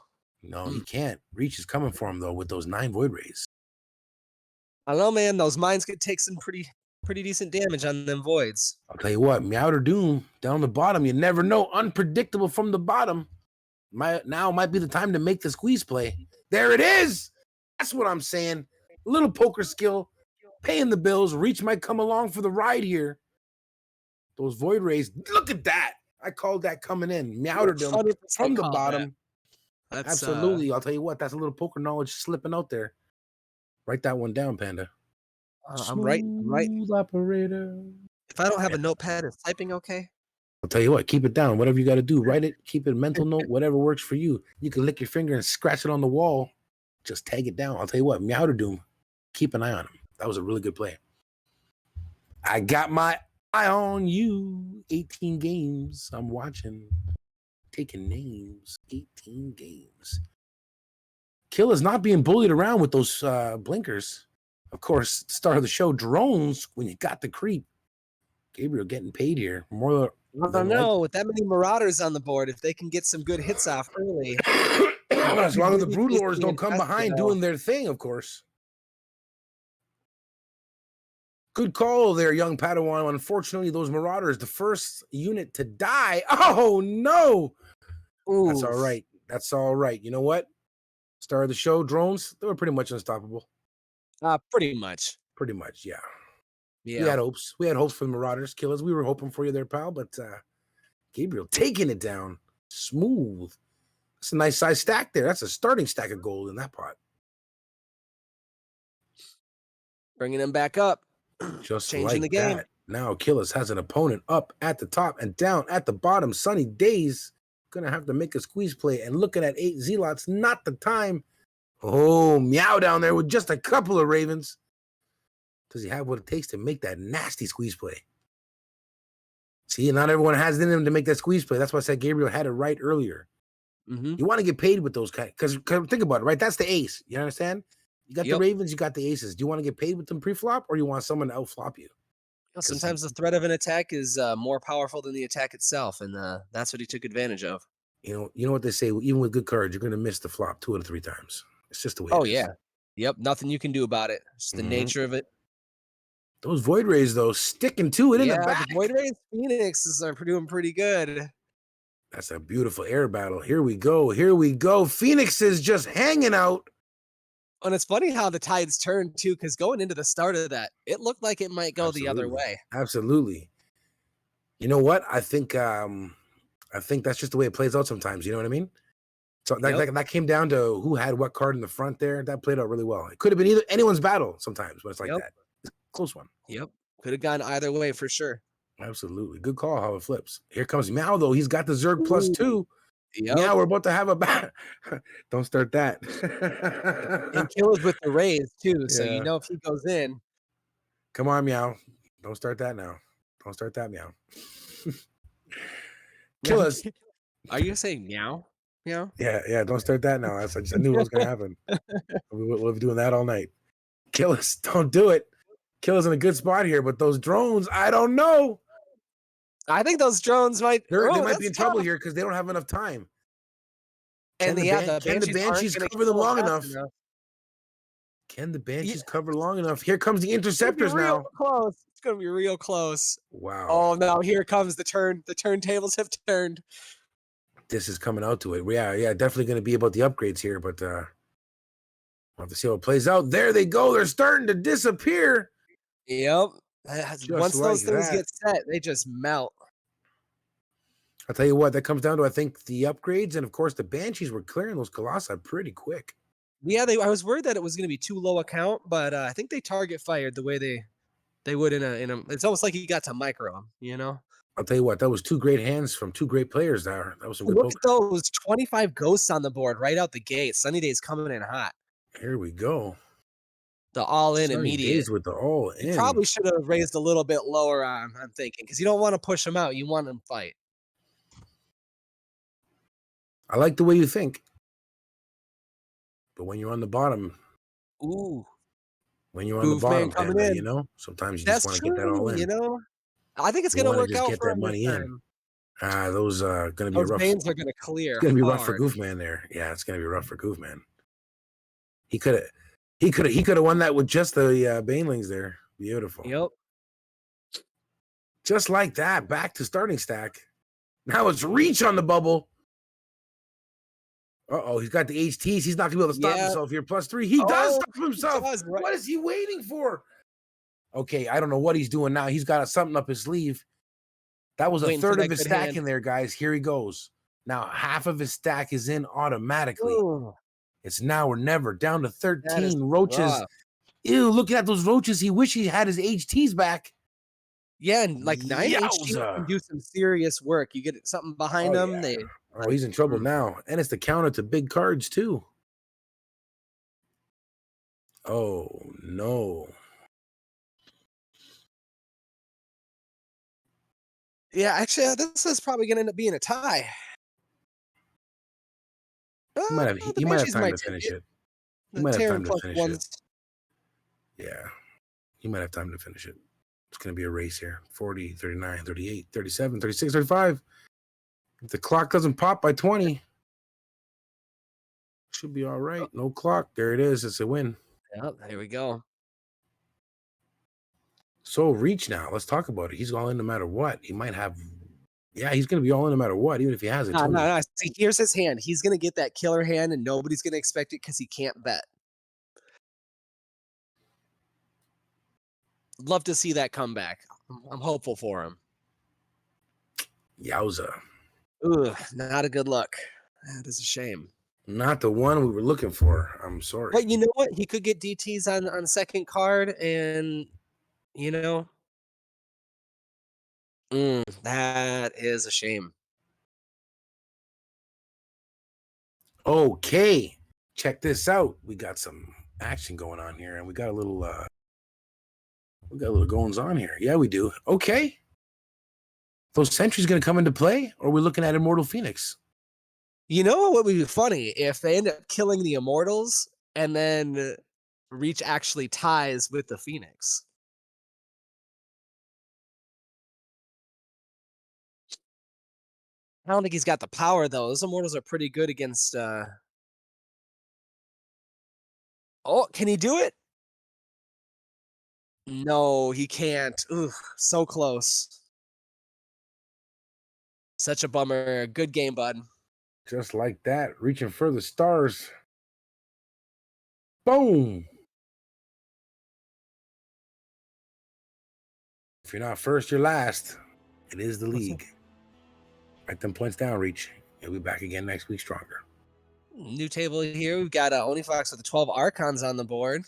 [SPEAKER 1] No, he can't. Reach is coming for him, though, with those 9 Void Rays.
[SPEAKER 2] I don't know, man. Those mines could take some pretty decent damage on them voids.
[SPEAKER 1] I'll tell you what, Meowder Doom down the bottom. You never know. Unpredictable from the bottom. Now might be the time to make the squeeze play. There it is. That's what I'm saying. A little poker skill, paying the bills. Reach might come along for the ride here. Those Void Rays. Look at that. I called that coming in. Meowder Doom from the bottom. Absolutely. I'll tell you what, that's a little poker knowledge slipping out there. Write that one down, Panda.
[SPEAKER 2] I'm right.
[SPEAKER 1] Operator.
[SPEAKER 2] If I don't have a notepad, is typing okay?
[SPEAKER 1] I'll tell you what, keep it down. Whatever you got to do, write it, keep it mental note, whatever works for you. You can lick your finger and scratch it on the wall. Just tag it down. I'll tell you what, Meowder Doom, keep an eye on him. That was a really good play. I got my eye on you. 18 games. I'm watching. Taking names. 18 games. Kill is not being bullied around with those blinkers. Of course, start of the show, drones when you got the creep. Gabriel getting paid here. More.
[SPEAKER 2] I don't know. With that many Marauders on the board, if they can get some good hits off early.
[SPEAKER 1] As long as the Broodlords don't come behind doing their thing, of course. Good call there, young Padawan. Unfortunately, those Marauders, the first unit to die. Oh, no. Ooh. That's all right. That's all right. You know what? Star of the show, drones, they were pretty much unstoppable.
[SPEAKER 2] Pretty much.
[SPEAKER 1] Pretty much, yeah. We had hopes. We had hopes for the Marauders, Killers. We were hoping for you there, pal. But Gabriel taking it down. Smooth. That's a nice size stack there. That's a starting stack of gold in that pot.
[SPEAKER 2] Bringing him back up.
[SPEAKER 1] Just
[SPEAKER 2] Changing the
[SPEAKER 1] like
[SPEAKER 2] game.
[SPEAKER 1] that. Now Achilles has an opponent up at the top and down at the bottom. Sunny Days gonna have to make a squeeze play. And looking at 8 Zealots, not the time. Oh, Meow down there with just a couple of Ravens. Does he have what it takes to make that nasty squeeze play? See, not everyone has it in him to make that squeeze play. That's why I said Gabriel had it right earlier.
[SPEAKER 2] Mm-hmm.
[SPEAKER 1] You want to get paid with those kind, because think about it, right? That's the ace. You understand? You got the Ravens, you got the aces. Do you want to get paid with them pre-flop, or you want someone to outflop you?
[SPEAKER 2] Sometimes the threat of an attack is more powerful than the attack itself, and that's what he took advantage of.
[SPEAKER 1] You know what they say. Even with good cards, you're going to miss the flop 2 out of 3 times. It's just the way.
[SPEAKER 2] Oh
[SPEAKER 1] it is.
[SPEAKER 2] yeah, yep. Nothing you can do about it. It's the nature of it.
[SPEAKER 1] Those Void Rays, though, sticking to it in the back.
[SPEAKER 2] The Void Rays Phoenixes are doing pretty good.
[SPEAKER 1] That's a beautiful air battle. Here we go. Here we go. Phoenix is just hanging out.
[SPEAKER 2] And it's funny how the tides turned too, because going into the start of that, it looked like it might go the other way.
[SPEAKER 1] Absolutely. You know what? I think that's just the way it plays out sometimes. You know what I mean? So that came down to who had what card in the front there. That played out really well. It could have been anyone's battle sometimes, but it's like that. It's a close one.
[SPEAKER 2] Yep. Could have gone either way for sure.
[SPEAKER 1] Absolutely. Good call how it flips. Here comes Meow, though. He's got the Zerg +2.
[SPEAKER 2] Yep.
[SPEAKER 1] Now we're about to have a Don't start that.
[SPEAKER 2] And kills with the Rays, too. So you know if he goes in.
[SPEAKER 1] Come on, Meow. Don't start that now. Don't start that, Meow. Kill us.
[SPEAKER 2] Are you saying meow? Meow?
[SPEAKER 1] Yeah. Don't start that now. I knew what was going to happen. We'll be doing that all night. Kill us. Don't do it. Kill us in a good spot here, but those drones, I don't know.
[SPEAKER 2] I think those drones might.
[SPEAKER 1] They might be in trouble here because they don't have enough time.
[SPEAKER 2] And
[SPEAKER 1] can the Banshees cover them long enough? Can the Banshees cover long enough? Here comes the Interceptors now.
[SPEAKER 2] Close. It's going to be real close.
[SPEAKER 1] Wow.
[SPEAKER 2] Oh, no. Here comes the turn. The turntables have turned.
[SPEAKER 1] This is coming out to it. Yeah. Definitely going to be about the upgrades here, but we'll have to see how it plays out. There they go. They're starting to disappear.
[SPEAKER 2] Yep. Once those things get set, they just melt.
[SPEAKER 1] I'll tell you what, that comes down to, I think, the upgrades, and of course the Banshees were clearing those Colossi pretty quick.
[SPEAKER 2] Yeah, I was worried that it was going to be too low a count, but I think they target fired the way they would in a. It's almost like you got to micro them, you know.
[SPEAKER 1] I'll tell you what, that was 2 great hands from 2 great players there. That was some good
[SPEAKER 2] poker. Look at those 25 ghosts on the board right out the gate. Sunny Days coming in hot.
[SPEAKER 1] Here we go.
[SPEAKER 2] The all-in
[SPEAKER 1] Sunny
[SPEAKER 2] immediate.
[SPEAKER 1] Days with the all-in.
[SPEAKER 2] You probably should have raised a little bit lower on, I'm thinking, because you don't want to push them out. You want them to fight.
[SPEAKER 1] I like the way you think. But when you're on the bottom, when you're on the bottom, Panda, you know, sometimes you just want to get that all in.
[SPEAKER 2] You know, I think it's going to work out
[SPEAKER 1] get
[SPEAKER 2] for
[SPEAKER 1] that money in. Those are going to be rough.
[SPEAKER 2] Banes are going to clear.
[SPEAKER 1] It's going to be rough for Goofman there. Yeah, it's going to be rough for Goofman. He could have won that with just the Banelings there. Beautiful.
[SPEAKER 2] Yep.
[SPEAKER 1] Just like that, back to starting stack. Now it's reach on the bubble. He's got the HTs. He's not going to be able to stop himself here. +3. He does stop himself. Right. What is he waiting for? Okay, I don't know what he's doing now. He's got something up his sleeve. That was a third of his stack in there, guys. Here he goes. Now, half of his stack is in automatically.
[SPEAKER 2] Ooh.
[SPEAKER 1] It's now or never. Down to 13 roaches. Rough. Ew, looking at those roaches. He wish he had his HTs back.
[SPEAKER 2] Yeah, and like 9 HTs can do some serious work. You get something behind them.
[SPEAKER 1] Yeah. He's in trouble now. And it's the counter to big cards, too. Oh, no.
[SPEAKER 2] Yeah, actually, this is probably going to end up being a tie.
[SPEAKER 1] He might have time to finish it. He might have time to finish it. Yeah. He might have time to finish it. It's going to be a race here. 40, 39, 38, 37, 36, 35. If the clock doesn't pop by 20, should be all right. No clock. There it is. It's a win.
[SPEAKER 2] Yep, there we go.
[SPEAKER 1] So reach now. Let's talk about it. He's all in no matter what. He might have. Yeah, he's going to be all in no matter what, even if he has it.
[SPEAKER 2] No. See, here's his hand. He's going to get that killer hand, and nobody's going to expect it because he can't bet. Love to see that comeback. I'm hopeful for him.
[SPEAKER 1] Yowza.
[SPEAKER 2] Ugh, not a good look. That is a shame.
[SPEAKER 1] Not the one we were looking for. I'm sorry.
[SPEAKER 2] But you know what? He could get DTs on second card, and you know, that is a shame.
[SPEAKER 1] Okay, check this out. We got some action going on here, and we got a little goings on here. Yeah, we do. Okay, those sentries going to come into play, or are we looking at Immortal Phoenix?
[SPEAKER 2] You know what would be funny if they end up killing the Immortals and then Reach actually ties with the Phoenix. I don't think he's got the power though. Those Immortals are pretty good against. Oh, can he do it? No, he can't. Ooh, so close. Such a bummer. Good game, bud.
[SPEAKER 1] Just like that, reaching for the stars. Boom. If you're not first, you're last. It is the league. Write them points down, Reach. You'll be back again next week stronger.
[SPEAKER 2] New table here. We've got Onifox with the 12 Archons on the board.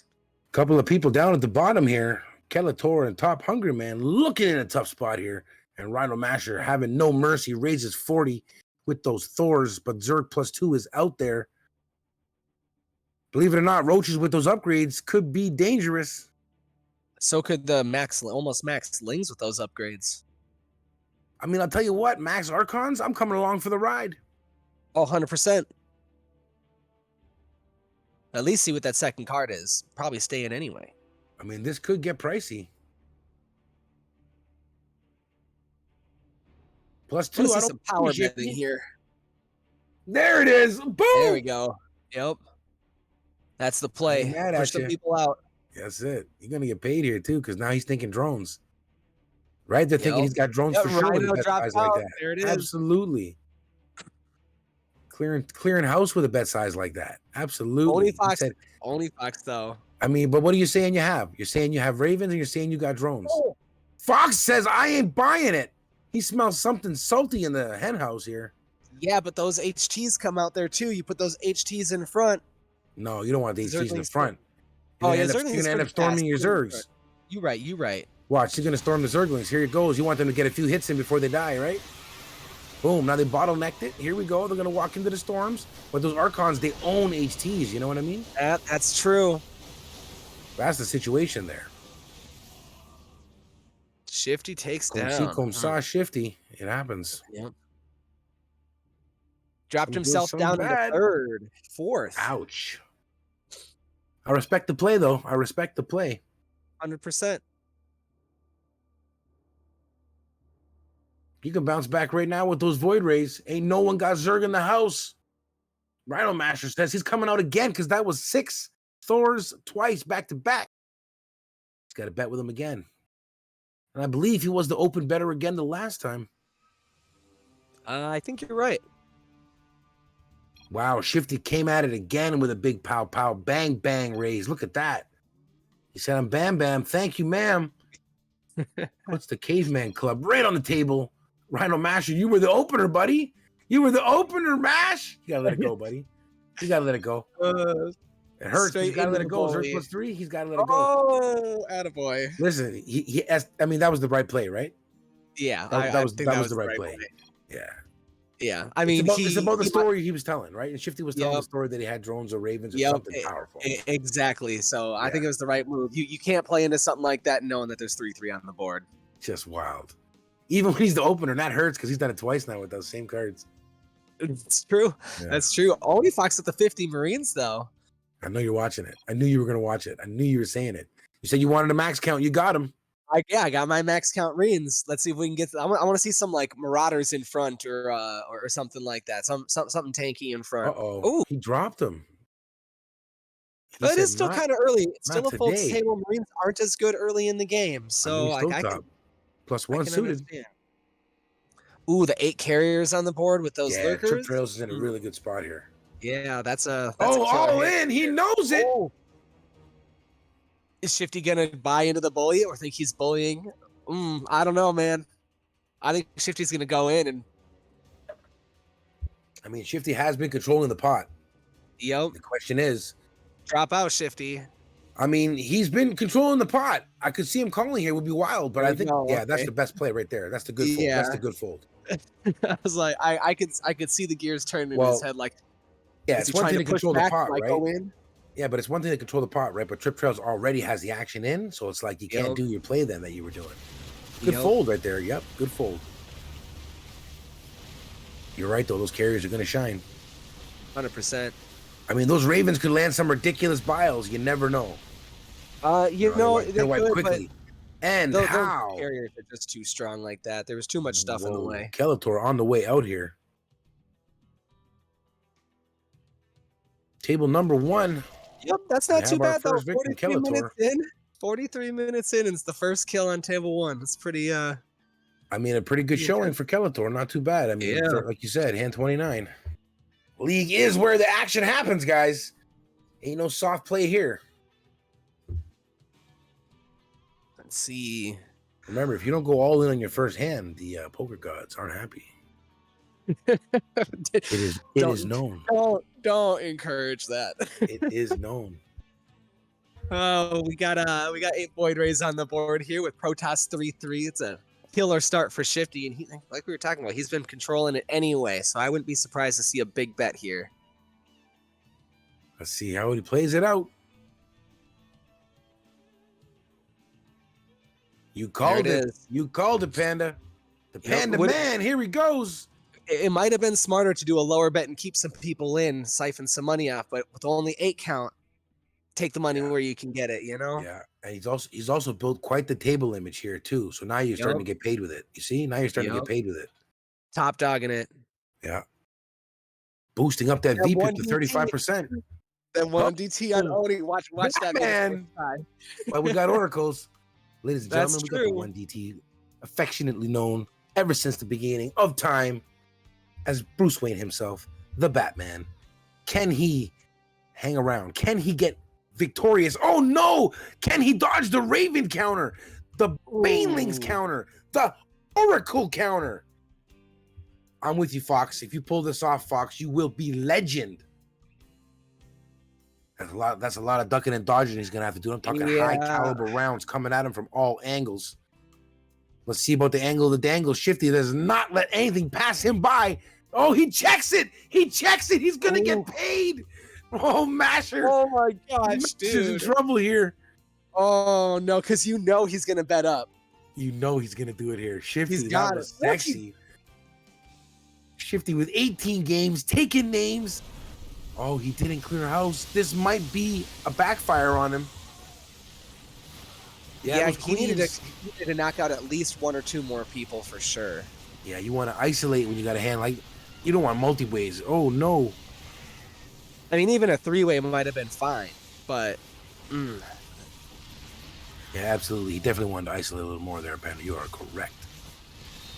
[SPEAKER 1] Couple of people down at the bottom here. Kelator and Top Hungry Man looking in a tough spot here. And Rhino Masher having no mercy, raises 40 with those Thors, but Zerg +2 is out there. Believe it or not, Roaches with those upgrades could be dangerous.
[SPEAKER 2] So could the almost max Lings with those upgrades.
[SPEAKER 1] I mean, I'll tell you what, Max Archons, I'm coming along for the ride.
[SPEAKER 2] Oh, 100%. At least see what that second card is. Probably stay in anyway.
[SPEAKER 1] I mean, this could get pricey. +2.
[SPEAKER 2] I see some power betting here.
[SPEAKER 1] There it is. Boom.
[SPEAKER 2] There we go. Yep. That's the play. Push some people out.
[SPEAKER 1] That's it. You're going to get paid here, too, because now he's thinking drones. Right? They're thinking he's got drones for sure with a bet size like that.
[SPEAKER 2] There it is.
[SPEAKER 1] Absolutely. Clearing house with a bet size like that. Absolutely.
[SPEAKER 2] Only Fox, though.
[SPEAKER 1] I mean, but what are you saying you have? You're saying you have Ravens and you're saying you got drones. Oh. Fox says, I ain't buying it. He smells something salty in the hen house here.
[SPEAKER 2] Yeah, but those HTs come out there, too. You put those HTs in front.
[SPEAKER 1] No, you don't want the HTs in the front.
[SPEAKER 2] You're
[SPEAKER 1] going to end up storming your Zergs.
[SPEAKER 2] You right.
[SPEAKER 1] Watch, he's going to storm the Zerglings. Here it goes. You want them to get a few hits in before they die, right? Boom. Now they bottlenecked it. Here we go. They're going to walk into the storms. But those Archons, they own HTs. You know what I mean?
[SPEAKER 2] That's true.
[SPEAKER 1] That's the situation there.
[SPEAKER 2] Shifty takes down.
[SPEAKER 1] Saw Shifty. It happens.
[SPEAKER 2] Yep. Dropped himself down to third, fourth.
[SPEAKER 1] Ouch. I respect the play, though. I respect the play.
[SPEAKER 2] 100%.
[SPEAKER 1] You can bounce back right now with those Void Rays. Ain't no one got Zerg in the house. Rhino Master says he's coming out again because that was 6 Thors twice back to back. He's got to bet with him again. And I believe he was the open better again the last time.
[SPEAKER 2] I think you're right.
[SPEAKER 1] Wow, Shifty came at it again with a big pow, pow, bang, bang raise. Look at that. He said, I'm Bam Bam. Thank you, ma'am. Puts the Caveman Club right on the table. Rhino Masher, you were the opener, buddy. You were the opener, Mash. You got to let it go, buddy. You got to let it go. It hurts. You got to let it go. Zerg +3. He's got to let it go.
[SPEAKER 2] Oh, attaboy.
[SPEAKER 1] Listen, I mean, that was the right play, right?
[SPEAKER 2] Yeah,
[SPEAKER 1] that was the right play. Yeah.
[SPEAKER 2] Yeah, I mean,
[SPEAKER 1] it's about the story he was telling, right? And Shifty was telling the story that he had drones or Ravens or something powerful.
[SPEAKER 2] Exactly. So I think it was the right move. You can't play into something like that knowing that there's 3-3 on the board.
[SPEAKER 1] Just wild. Even when he's the opener, that hurts because he's done it twice now with those same cards.
[SPEAKER 2] It's true. Yeah. That's true. Only Fox with the 50 Marines, though.
[SPEAKER 1] I know you're watching it. I knew you were going to watch it. I knew you were saying it. You said you wanted a max count. You got him.
[SPEAKER 2] I got my max count Marines. Let's see if we can get. I want to see some like Marauders in front or something like that. Something tanky in front.
[SPEAKER 1] Oh, he dropped them.
[SPEAKER 2] But it is still kind of early. Still a full table. Marines aren't as good early in the game, so I can
[SPEAKER 1] +1 suited.
[SPEAKER 2] Understand. Ooh, the 8 carriers on the board with those lurkers.
[SPEAKER 1] Trip Trails is in a really good spot here.
[SPEAKER 2] Yeah, that's a
[SPEAKER 1] all in. He knows it. Oh.
[SPEAKER 2] Is Shifty gonna buy into the bully or think he's bullying? I don't know, man. I think Shifty's gonna go in and
[SPEAKER 1] I mean, Shifty has been controlling the pot.
[SPEAKER 2] Yep.
[SPEAKER 1] The question is,
[SPEAKER 2] Drop out, Shifty.
[SPEAKER 1] I mean, he's been controlling the pot. I could see him calling here would be wild, but
[SPEAKER 2] There
[SPEAKER 1] I
[SPEAKER 2] we
[SPEAKER 1] think,
[SPEAKER 2] go,
[SPEAKER 1] yeah, that's
[SPEAKER 2] okay.
[SPEAKER 1] the best play right there. That's the good fold. That's the good fold.
[SPEAKER 2] I was like, I could see the gears turning in his
[SPEAKER 1] Well,
[SPEAKER 2] head. Like,
[SPEAKER 1] yeah,
[SPEAKER 2] is he
[SPEAKER 1] it's one
[SPEAKER 2] trying
[SPEAKER 1] thing
[SPEAKER 2] to
[SPEAKER 1] to
[SPEAKER 2] push
[SPEAKER 1] control the
[SPEAKER 2] back?
[SPEAKER 1] pot,
[SPEAKER 2] Like,
[SPEAKER 1] right?
[SPEAKER 2] go in?
[SPEAKER 1] Yeah, but it's one thing to control the pot, right? But Trip Trails already has the action in, so it's like you can't
[SPEAKER 2] Yep.
[SPEAKER 1] do your play then that you were doing. Good
[SPEAKER 2] Yep.
[SPEAKER 1] fold right there. Yep, good fold. You're right, though. Those carriers are going to shine.
[SPEAKER 2] 100%.
[SPEAKER 1] I mean, those Ravens could land some ridiculous biles. You never know.
[SPEAKER 2] You know,
[SPEAKER 1] they
[SPEAKER 2] they
[SPEAKER 1] wipe
[SPEAKER 2] could,
[SPEAKER 1] quickly. And
[SPEAKER 2] those
[SPEAKER 1] how?
[SPEAKER 2] carriers are just too strong like that. There was too much stuff in the way.
[SPEAKER 1] Skeletor on the way out here. Table number 1.
[SPEAKER 2] Yep, that's not too bad though.
[SPEAKER 1] First victim,
[SPEAKER 2] 43 minutes
[SPEAKER 1] Skeletor.
[SPEAKER 2] in. 43 minutes in, and it's the first kill on table 1. It's pretty
[SPEAKER 1] I mean, a pretty good showing for Skeletor. Not too bad. I mean, like you said, hand 29. League is where the action happens, guys. Ain't no soft play here.
[SPEAKER 2] Let's see.
[SPEAKER 1] Remember, if you don't go all in on your first hand, the poker gods aren't happy. It is known.
[SPEAKER 2] Don't encourage that.
[SPEAKER 1] It is known.
[SPEAKER 2] Oh, we got 8 void rays on the board here with Protoss 3-3. It's a killer start for Shifty, and he, like we were talking about, he's been controlling it anyway, so I wouldn't be surprised to see a big bet here.
[SPEAKER 1] Let's see how he plays it out. You called it. You called it, Panda. The Panda man, here he goes.
[SPEAKER 2] It might have been smarter to do a lower bet and keep some people in, siphon some money off, but with only 8 count, take the money where you can get it, you know?
[SPEAKER 1] Yeah, and he's also built quite the table image here too. So now you're starting to get paid with it. You see? Now you're starting to get paid with it.
[SPEAKER 2] Top dogging it.
[SPEAKER 1] Yeah. Boosting up that VP to 35%.
[SPEAKER 2] Then one DT on Oni. Watch that
[SPEAKER 1] man. Well, we got oracles. Ladies and gentlemen, we got the 1 DT, affectionately known ever since the beginning of time as Bruce Wayne himself, the Batman. Can he hang around? Can he get victorious? Oh no! Can he dodge the Raven counter, the Banelings counter, the Oracle counter? I'm with you, Fox. If you pull this off, Fox, you will be legend. That's a lot of ducking and dodging he's gonna have to do. I'm talking high caliber rounds coming at him from all angles. Let's see about the angle of the dangle. Shifty does not let anything pass him by. Oh, he checks it. He checks it. He's gonna get paid. Oh, Masher.
[SPEAKER 2] Oh my gosh,
[SPEAKER 1] dude. In trouble here.
[SPEAKER 2] Oh no, because you know he's gonna bet up.
[SPEAKER 1] You know he's gonna do it here. Shifty,
[SPEAKER 2] he's got it.
[SPEAKER 1] Sexy. Shifty with 18 games, taking names. Oh, he didn't clear house. This might be a backfire on him.
[SPEAKER 2] Yeah, he needed to knock out at least 1 or 2 more people for sure.
[SPEAKER 1] Yeah, you want to isolate when you got a hand like you don't want multi-ways. Oh no.
[SPEAKER 2] I mean, even a 3-way might have been fine, but
[SPEAKER 1] yeah, absolutely. He definitely wanted to isolate a little more there, Panda. You are correct.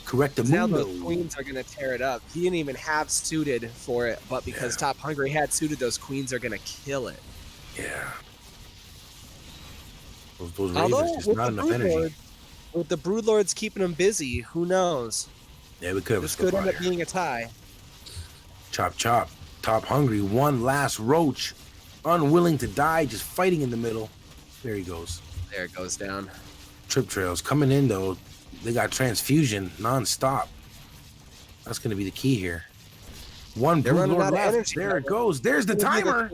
[SPEAKER 1] Correct.
[SPEAKER 2] Now the queens are going to tear it up. He didn't even have suited for it, but because Top Hungry had suited, those queens are going to kill it.
[SPEAKER 1] Yeah. Those Ravens just not enough energy.
[SPEAKER 2] With the Broodlords keeping them busy, who knows?
[SPEAKER 1] Yeah, we could have.
[SPEAKER 2] This could end up being a tie.
[SPEAKER 1] Chop, chop. Top Hungry. One last roach. Unwilling to die, just fighting in the middle. There he goes.
[SPEAKER 2] There it goes down.
[SPEAKER 1] Trip Trails coming in, though. They got transfusion nonstop. That's going to be the key here. One Broodlord left. There it goes. There's the timer.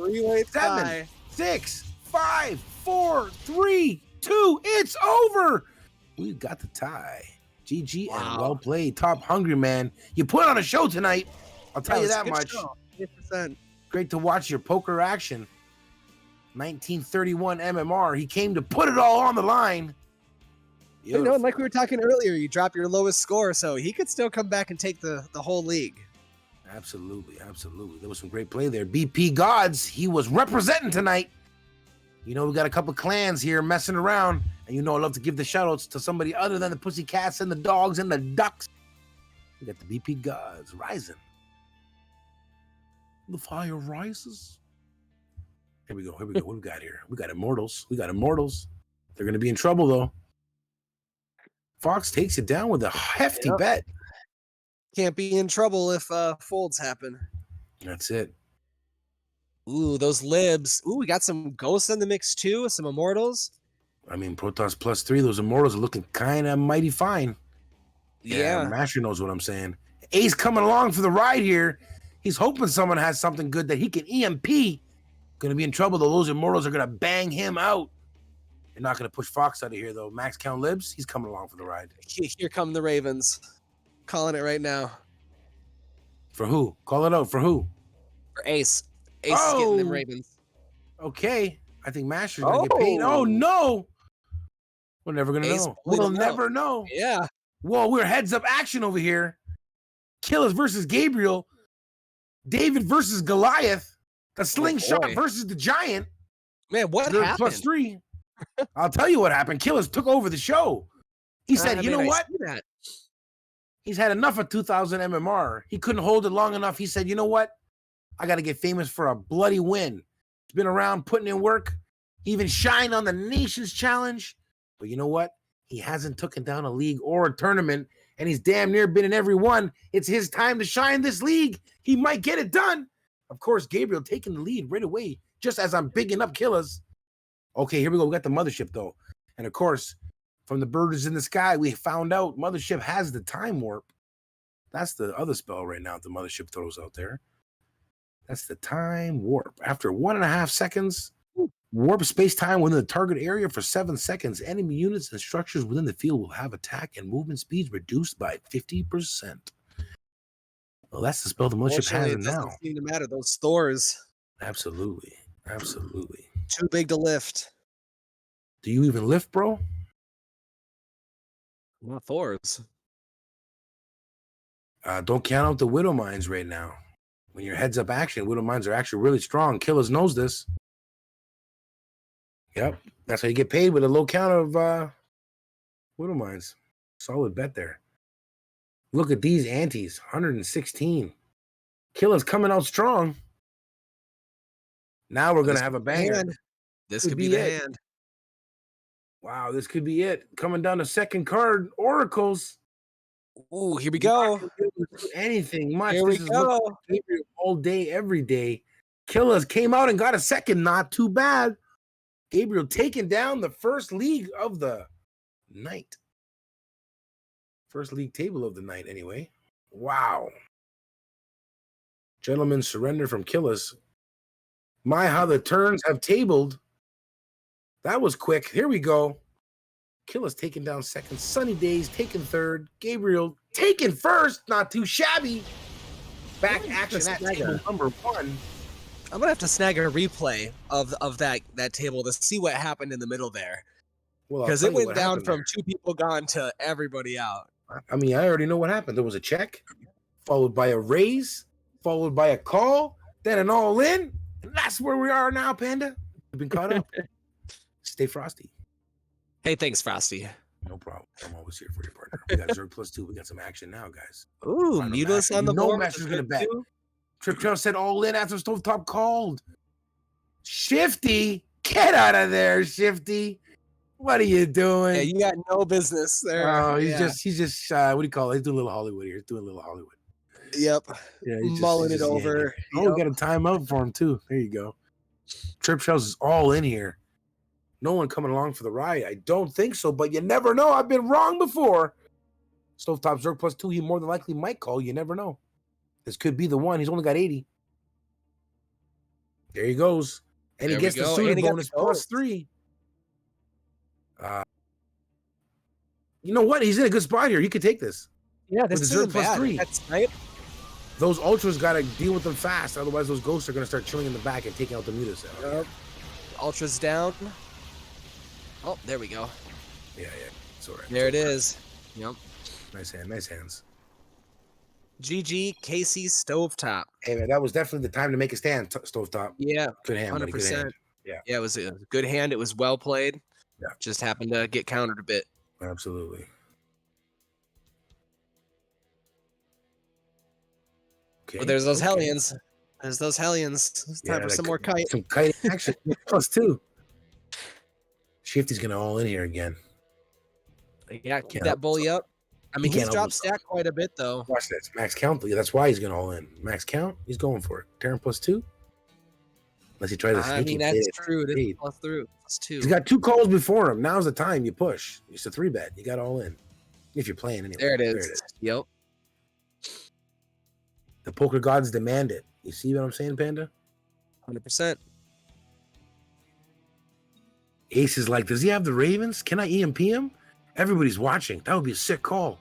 [SPEAKER 1] 7, 6, 5, 4, 3, 2. It's over. We got the tie. GG and well played. Top Hungry, man. You put on a show tonight. I'll tell you that much.
[SPEAKER 2] 100%.
[SPEAKER 1] Great to watch your poker action. 1931 MMR. He came to put it all on the line.
[SPEAKER 2] You know, like we were talking earlier, you drop your lowest score, so he could still come back and take the whole league.
[SPEAKER 1] Absolutely, absolutely. There was some great play there. BP Gods, he was representing tonight. You know, we got a couple clans here messing around, and you know I love to give the shout-outs to somebody other than the Pussycats and the Dogs and the Ducks. We got the BP Gods rising. The fire rises. Here we go. Here we go. What do we got here? We got Immortals. We got Immortals. They're going to be in trouble, though. Fox takes it down with a hefty bet.
[SPEAKER 2] Can't be in trouble if folds happen.
[SPEAKER 1] That's it.
[SPEAKER 2] Ooh, those libs. Ooh, we got some ghosts in the mix too, some immortals.
[SPEAKER 1] I mean, Protoss +3, those immortals are looking kind of mighty fine. Yeah,
[SPEAKER 2] Yeah.
[SPEAKER 1] Masher knows what I'm saying. Ace coming along for the ride here. He's hoping someone has something good that he can EMP. Gonna be in trouble though. Those immortals are gonna bang him out. They're not gonna push Fox out of here though. Max count libs, he's coming along for the ride.
[SPEAKER 2] Here come the Ravens. Calling it right now.
[SPEAKER 1] For who? Call it out. For who?
[SPEAKER 2] For Ace. Ace is getting them Ravens.
[SPEAKER 1] Okay. I think Masher's gonna get paid. Oh no! We're never gonna know. We'll never know.
[SPEAKER 2] Yeah.
[SPEAKER 1] Whoa, we're heads up action over here. Killers versus Gabriel. David versus Goliath. The slingshot versus the giant.
[SPEAKER 2] Man, what happened?
[SPEAKER 1] +3. I'll tell you what happened. Killers took over the show. He said, you know what? He's had enough of 2000 MMR. He couldn't hold it long enough. He said, you know what? I got to get famous for a bloody win. He's been around putting in work. He even shined on the Nations Challenge. But you know what? He hasn't taken down a league or a tournament, and he's damn near been in every one. It's his time to shine this league. He might get it done. Of course, Gabriel taking the lead right away, just as I'm bigging up Killers. Okay, here we go. We got the Mothership, though. And, of course, from the birds in the sky, we found out Mothership has the time warp. That's the other spell right now the Mothership throws out there. That's the time warp. After 1.5 seconds, warp space-time within the target area for 7 seconds. Enemy units and structures within the field will have attack and movement speeds reduced by 50%. Well, that's the spell the Mothership has now.
[SPEAKER 2] It doesn't seem to matter. Those Thors.
[SPEAKER 1] Absolutely. Absolutely.
[SPEAKER 2] Too big to lift.
[SPEAKER 1] Do you even lift, bro?
[SPEAKER 2] Not Thors.
[SPEAKER 1] Don't count out the Widow Mines right now. When your heads up action, Widow Mines are actually really strong. Killers knows this. Yep. That's how you get paid with a low count of Widow Mines. Solid bet there. Look at these antes. 116. Killers coming out strong. Now we're going to have a banger.
[SPEAKER 2] This could be the hand.
[SPEAKER 1] Wow, this could be it. Coming down the second card, Oracles.
[SPEAKER 2] Ooh, here we go.
[SPEAKER 1] Anything much.
[SPEAKER 2] Here we go.
[SPEAKER 1] All day, every day. Killers came out and got a second. Not too bad. Gabriel taking down the first league of the night. First league table of the night, anyway. Wow. Gentlemen surrender from Killers. My, how the turns have tabled. That was quick. Here we go. Killers taking down second. Sunny Days taking third. Gabriel taking first. Not too shabby. Back action at table number 1.
[SPEAKER 2] I'm gonna have to snag a replay of that table to see what happened in the middle there, because it went down from 2 people gone to everybody out.
[SPEAKER 1] I mean, I already know what happened. There was a check, followed by a raise, followed by a call, then an all in, and that's where we are now, Panda. We've been caught up. Stay frosty.
[SPEAKER 2] Hey, thanks, Frosty.
[SPEAKER 1] No problem. I'm always here for your partner. We got Zerg +2. We got some action now, guys.
[SPEAKER 2] Ooh, Mutas on the board.
[SPEAKER 1] No Master's gonna bet. Trip Trail said all in after Stovetop called. Shifty, get out of there, Shifty. What are you doing?
[SPEAKER 2] Yeah, you got no business there.
[SPEAKER 1] Oh, he's just what do you call it? He's doing a little Hollywood here. He's doing a little Hollywood.
[SPEAKER 2] Yep.
[SPEAKER 1] Yeah,
[SPEAKER 2] mulling it over.
[SPEAKER 1] Oh, we got a timeout for him too. There you go. Trip Shells is all in here. No one coming along for the ride. I don't think so, but you never know. I've been wrong before. Stovetop Zerg +2, he more than likely might call. You never know. This could be the one. He's only got 80. There he goes. And he gets the suitor bonus +3. You know what? He's in a good spot here. He could take this.
[SPEAKER 2] Yeah, this is +3. That's right.
[SPEAKER 1] Those ultras got to deal with them fast. Otherwise, those ghosts are going to start chilling in the back and taking out the mutas.
[SPEAKER 2] Ultras down. Oh, there we go.
[SPEAKER 1] Yeah. It's all right.
[SPEAKER 2] There it is. Yep.
[SPEAKER 1] Nice hand. Nice hands.
[SPEAKER 2] GG, Casey Stovetop.
[SPEAKER 1] Hey, man, that was definitely the time to make a stand, Stovetop.
[SPEAKER 2] Yeah.
[SPEAKER 1] Good hand, 100%. Buddy. Good hand.
[SPEAKER 2] Yeah, it was a good hand. It was well played.
[SPEAKER 1] Yeah.
[SPEAKER 2] Just happened to get countered a bit.
[SPEAKER 1] Absolutely. Okay.
[SPEAKER 2] But there's those Hellions. There's those Hellions. It's time for some more kite.
[SPEAKER 1] Some kite action. +2. Shifty's going to all in here again.
[SPEAKER 2] Yeah, keep that bully up. I mean,
[SPEAKER 1] He
[SPEAKER 2] he's
[SPEAKER 1] can't
[SPEAKER 2] dropped
[SPEAKER 1] overstop.
[SPEAKER 2] stack quite a bit though.
[SPEAKER 1] Watch this. Max count. Yeah, that's why he's going all in. Max count. He's going for it. Terran +2. Unless he tries to
[SPEAKER 2] I mean,
[SPEAKER 1] sneaky play
[SPEAKER 2] that's
[SPEAKER 1] it.
[SPEAKER 2] true. It is +2.
[SPEAKER 1] He's got 2 calls before him. Now's the time you push. It's a 3-bet. You got all in. If you're playing anyway.
[SPEAKER 2] There it is. Yep.
[SPEAKER 1] The poker gods demand it. You see what I'm saying, Panda?
[SPEAKER 2] 100%.
[SPEAKER 1] Ace is like, does he have the Ravens? Can I EMP him? Everybody's watching. That would be a sick call.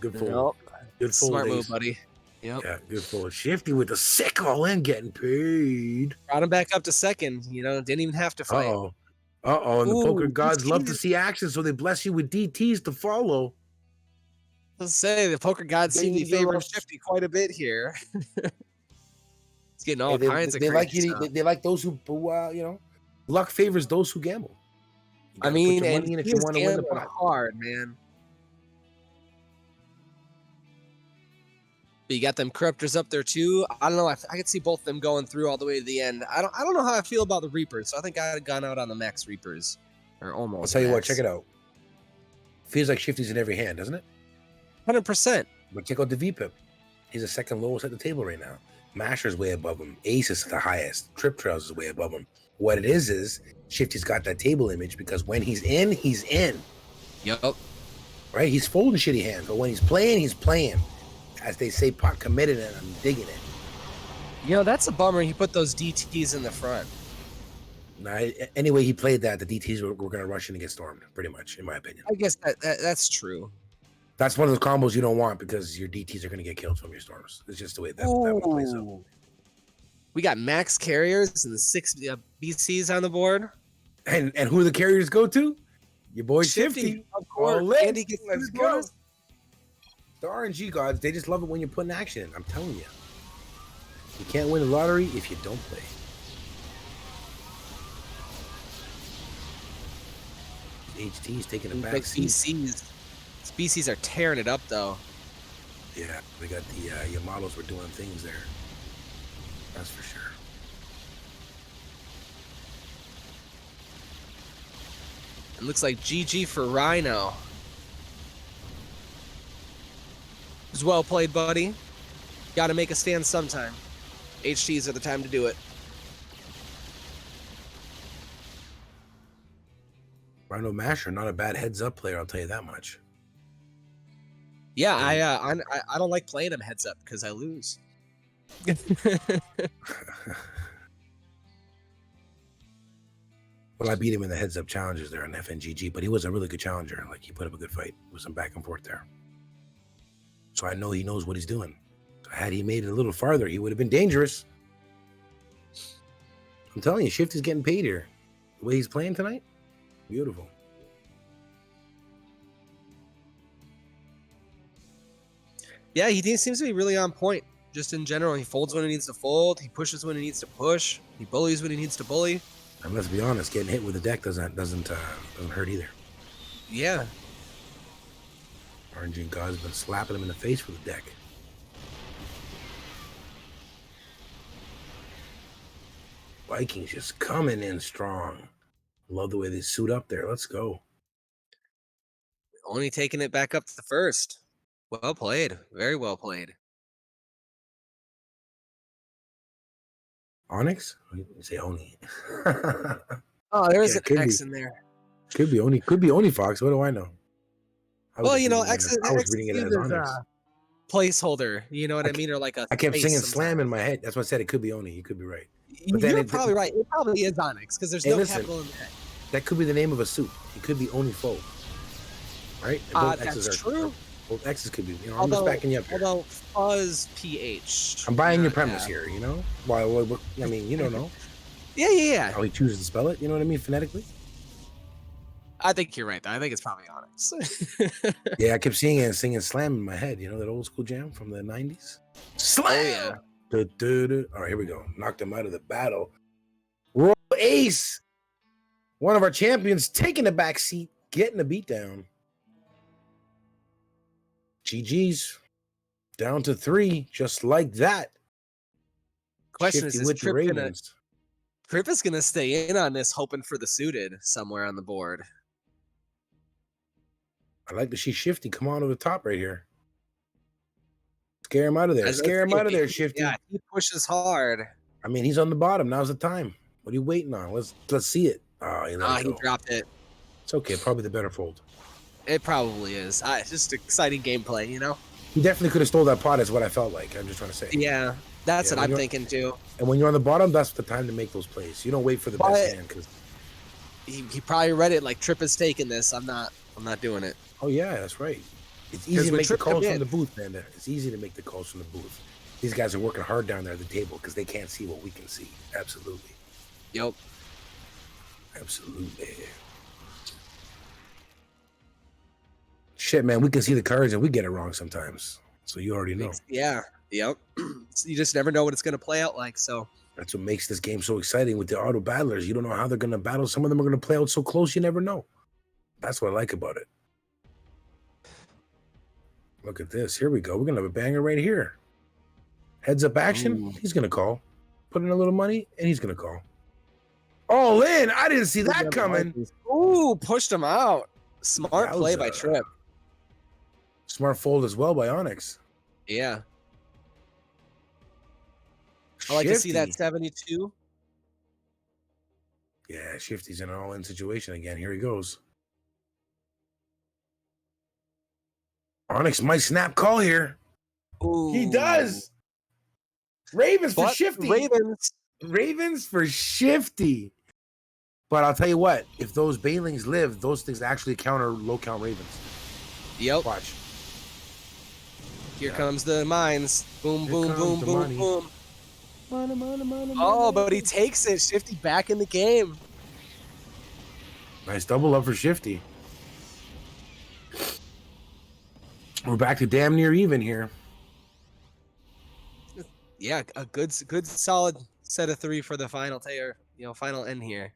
[SPEAKER 1] Good fold.
[SPEAKER 2] Yep.
[SPEAKER 1] Good fold.
[SPEAKER 2] Smart
[SPEAKER 1] Ace.
[SPEAKER 2] move, buddy. Yep.
[SPEAKER 1] Yeah, good fold. Shifty with the sick all in, getting paid.
[SPEAKER 2] Brought him back up to second. You know, didn't even have to fight.
[SPEAKER 1] And the poker gods love to
[SPEAKER 2] DTs.
[SPEAKER 1] see action, so they bless you with DTs to follow.
[SPEAKER 2] Let's say the poker gods seem to be favoring Shifty quite a bit here. It's getting all kinds of crazy stuff.
[SPEAKER 1] They like those who luck favors those who gamble.
[SPEAKER 2] I mean,
[SPEAKER 1] put your
[SPEAKER 2] and
[SPEAKER 1] money in if
[SPEAKER 2] he
[SPEAKER 1] you
[SPEAKER 2] is
[SPEAKER 1] want to win the
[SPEAKER 2] gambling
[SPEAKER 1] pot.
[SPEAKER 2] hard, man. But you got them corruptors up there too. I don't know. I could see both of them going through all the way to the end. I don't know how I feel about the Reapers. So I think I had gone out on the max Reapers, or almost.
[SPEAKER 1] I'll tell you what.
[SPEAKER 2] max.
[SPEAKER 1] Check it out. Feels like Shifty's in every hand, doesn't it?
[SPEAKER 2] 100%.
[SPEAKER 1] But check out the VPIP. He's the second lowest at the table right now. Masher's way above him. Ace is the highest. Trip Trails is way above him. What it is Shifty's got that table image because when he's in, he's in.
[SPEAKER 2] Yep.
[SPEAKER 1] Right? He's folding shitty hands, but when he's playing. As they say, pot committed, and I'm digging it.
[SPEAKER 2] You know, that's a bummer. He put those DTs in the front.
[SPEAKER 1] Now, anyway, he played that. The DTs were going to rush in and get stormed, pretty much, in my opinion.
[SPEAKER 2] I guess that's true.
[SPEAKER 1] That's one of those combos you don't want because your DTs are going to get killed from your storms. It's just the way that one plays out.
[SPEAKER 2] We got max carriers and the 6 BCs on the board.
[SPEAKER 1] And who the carriers go to? Your boy Shifty.
[SPEAKER 2] Of course.
[SPEAKER 1] Andy gets let's go. The RNG gods, they just love it when you're putting action in. I'm telling you. You can't win the lottery if you don't play. HT's taking a back seat.
[SPEAKER 2] BCs. BCs are tearing it up, though.
[SPEAKER 1] Yeah, we got the your models were doing things there. That's for sure.
[SPEAKER 2] It looks like GG for Rhino. It was well played, buddy. Got to make a stand sometime. HTs are the time to do it.
[SPEAKER 1] Rhino Masher, not a bad heads-up player, I'll tell you that much.
[SPEAKER 2] Yeah, I don't like playing him heads up because I lose.
[SPEAKER 1] Well, I beat him in the heads-up challenges there on FNGG, but he was a really good challenger. Like, he put up a good fight with some back and forth there. So I know he knows what he's doing. Had he made it a little farther, he would have been dangerous. I'm telling you, Shifty's getting paid here. The way he's playing tonight, beautiful.
[SPEAKER 2] Yeah, he seems to be really on point. Just in general, he folds when he needs to fold. He pushes when he needs to push. He bullies when he needs to bully.
[SPEAKER 1] And let's be honest, getting hit with a deck doesn't hurt either.
[SPEAKER 2] Yeah.
[SPEAKER 1] RNG God's been slapping him in the face with a deck. Vikings just coming in strong. Love the way they suit up there. Let's go.
[SPEAKER 2] Only taking it back up to the first. Well played. Very well played.
[SPEAKER 1] Onyx? You say Oni.
[SPEAKER 2] Oh, there's
[SPEAKER 1] Yeah,
[SPEAKER 2] an X in there.
[SPEAKER 1] Could be Oni Fox. What do I know?
[SPEAKER 2] Well, you know, X is
[SPEAKER 1] reading it as Onyx.
[SPEAKER 2] Placeholder. You know what I mean? Or like a.
[SPEAKER 1] I kept
[SPEAKER 2] space
[SPEAKER 1] singing
[SPEAKER 2] sometimes.
[SPEAKER 1] Slam in my head. That's what I said. It could be Oni. You could be right. But then
[SPEAKER 2] You're probably right. It probably is Onyx because there's no capital in the head.
[SPEAKER 1] That could be the name of a suit. It could be Oni Foe. Right? And
[SPEAKER 2] That's true.
[SPEAKER 1] Both X's could be. I'm just backing you up here.
[SPEAKER 2] Although Fuzz PH.
[SPEAKER 1] I'm buying your premise here, you know? Well, I mean, you don't know.
[SPEAKER 2] Yeah.
[SPEAKER 1] How he chooses to spell it, you know what I mean, phonetically?
[SPEAKER 2] I think you're right, though. I think it's probably Onyx.
[SPEAKER 1] Yeah, I kept seeing it and singing Slam in my head. You know that old school jam from the 90s? Slam!
[SPEAKER 2] Oh, yeah.
[SPEAKER 1] All right, here we go. Knocked him out of the battle. Royal Ace! One of our champions taking the back seat, getting the beat down. GG's. Down to 3, just like that.
[SPEAKER 2] Question is
[SPEAKER 1] with the Ravens.
[SPEAKER 2] Trip is gonna stay in on this, hoping for the suited somewhere on the board.
[SPEAKER 1] I like to see Shifty come on to the top right here. Scare him out of there.
[SPEAKER 2] Let's
[SPEAKER 1] Scare him
[SPEAKER 2] see
[SPEAKER 1] out of
[SPEAKER 2] if
[SPEAKER 1] there,
[SPEAKER 2] he-
[SPEAKER 1] Shifty.
[SPEAKER 2] Yeah, he pushes hard.
[SPEAKER 1] I mean, he's on the bottom. Now's the time. What are you waiting on? Let's see it. Oh, he let it
[SPEAKER 2] He
[SPEAKER 1] go.
[SPEAKER 2] dropped it.
[SPEAKER 1] It's okay. Probably the better fold.
[SPEAKER 2] It probably is. It's just exciting gameplay, you know?
[SPEAKER 1] He definitely could have stole that pot, is what I felt like. I'm just trying to say.
[SPEAKER 2] Yeah, that's
[SPEAKER 1] Yeah,
[SPEAKER 2] what I'm thinking too.
[SPEAKER 1] And when you're on the bottom, that's the time to make those plays. You don't wait for the best hand because
[SPEAKER 2] he probably read it like Tripp is taking this. I'm not doing it.
[SPEAKER 1] Oh yeah, that's right. It's easy to make the
[SPEAKER 2] Tripp
[SPEAKER 1] calls
[SPEAKER 2] come
[SPEAKER 1] from
[SPEAKER 2] in.
[SPEAKER 1] the booth, man. It's easy to make the calls from the booth. These guys are working hard down there at the table because they can't see what we can see. Absolutely.
[SPEAKER 2] Yep.
[SPEAKER 1] Absolutely. Shit, man, we can see the cards and we get it wrong sometimes. So you already know.
[SPEAKER 2] Yeah. Yep. You just never know what it's going to play out like. So
[SPEAKER 1] that's what makes this game so exciting with the auto battlers. You don't know how they're going to battle. Some of them are going to play out so close, you never know. That's what I like about it. Look at this. Here we go. We're going to have a banger right here. Heads up action. Ooh. He's going to call. Put in a little money, and he's going to call. All in. I didn't see that coming.
[SPEAKER 2] Ooh, pushed him out. Smart play by Tripp.
[SPEAKER 1] Smart fold as well by Onyx.
[SPEAKER 2] Yeah. I like to see that 72.
[SPEAKER 1] Yeah, Shifty's in an all-in situation again. Here he goes. Onyx might snap call here.
[SPEAKER 2] Ooh.
[SPEAKER 1] He does. Ravens for Shifty. Ravens for Shifty. But I'll tell you what, if those Bailings live, those things actually counter low count Ravens.
[SPEAKER 2] Yep.
[SPEAKER 1] Watch.
[SPEAKER 2] Here comes the mines. Boom, boom, boom, boom,
[SPEAKER 1] money.
[SPEAKER 2] boom.
[SPEAKER 1] Money,
[SPEAKER 2] oh, but he takes it. Shifty back in the game.
[SPEAKER 1] Nice double up for Shifty. We're back to damn near even here.
[SPEAKER 2] Yeah, a good solid set of 3 for the final final end here.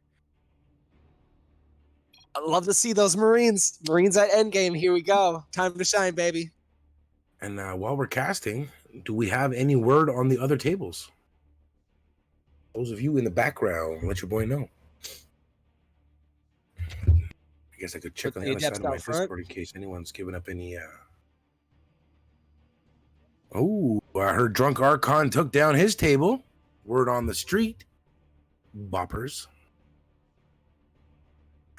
[SPEAKER 2] I love to see those Marines. Marines at endgame. Here we go. Time to shine, baby.
[SPEAKER 1] And while we're casting, do we have any word on the other tables? Those of you in the background, let your boy know. I guess I could check on the other side of my Discord in case anyone's giving up any... Oh, I heard Drunk Archon took down his table. Word on the street. Boppers.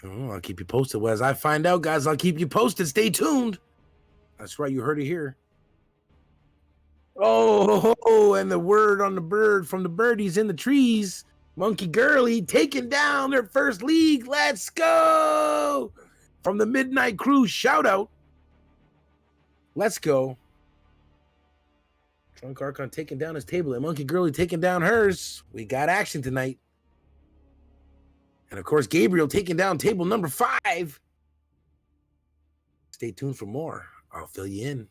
[SPEAKER 1] Oh, I'll keep you posted. Well, as I find out, guys, I'll keep you posted. Stay tuned. That's right. You heard it here. Oh, and the word on the bird from the birdies in the trees. Monkey Girly taking down their first league. Let's go. From the Midnight Crew, shout out. Let's go. Drunk Archon taking down his table and Monkey Girly taking down hers. We got action tonight. And of course, Gabriel taking down table number 5. Stay tuned for more. I'll fill you in.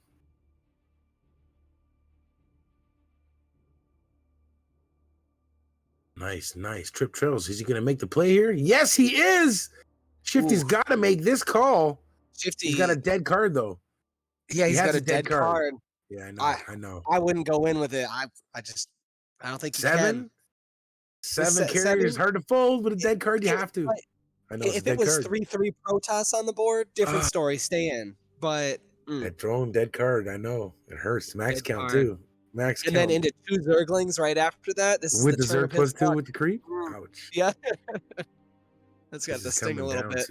[SPEAKER 1] Nice, nice. Trip Trails. Is he going to make the play here? Yes, he is. Shifty's got to make this call. He's got a dead card, though.
[SPEAKER 2] Yeah, he's got a dead card.
[SPEAKER 1] Yeah, I know.
[SPEAKER 2] I wouldn't go in with it. I don't think you can.
[SPEAKER 1] 7 carriers, hard to fold. With a dead card, you have to. I know.
[SPEAKER 2] If it was 3-3 Protoss on the board, different story. Stay in. But
[SPEAKER 1] that drone dead card, I know. It hurts. Max count, too. Max count.
[SPEAKER 2] And then into 2 Zerglings right after that. This
[SPEAKER 1] with
[SPEAKER 2] is
[SPEAKER 1] the Zerg plus 2 with the creep? Ouch.
[SPEAKER 2] Yeah. That's got the sting a little bit.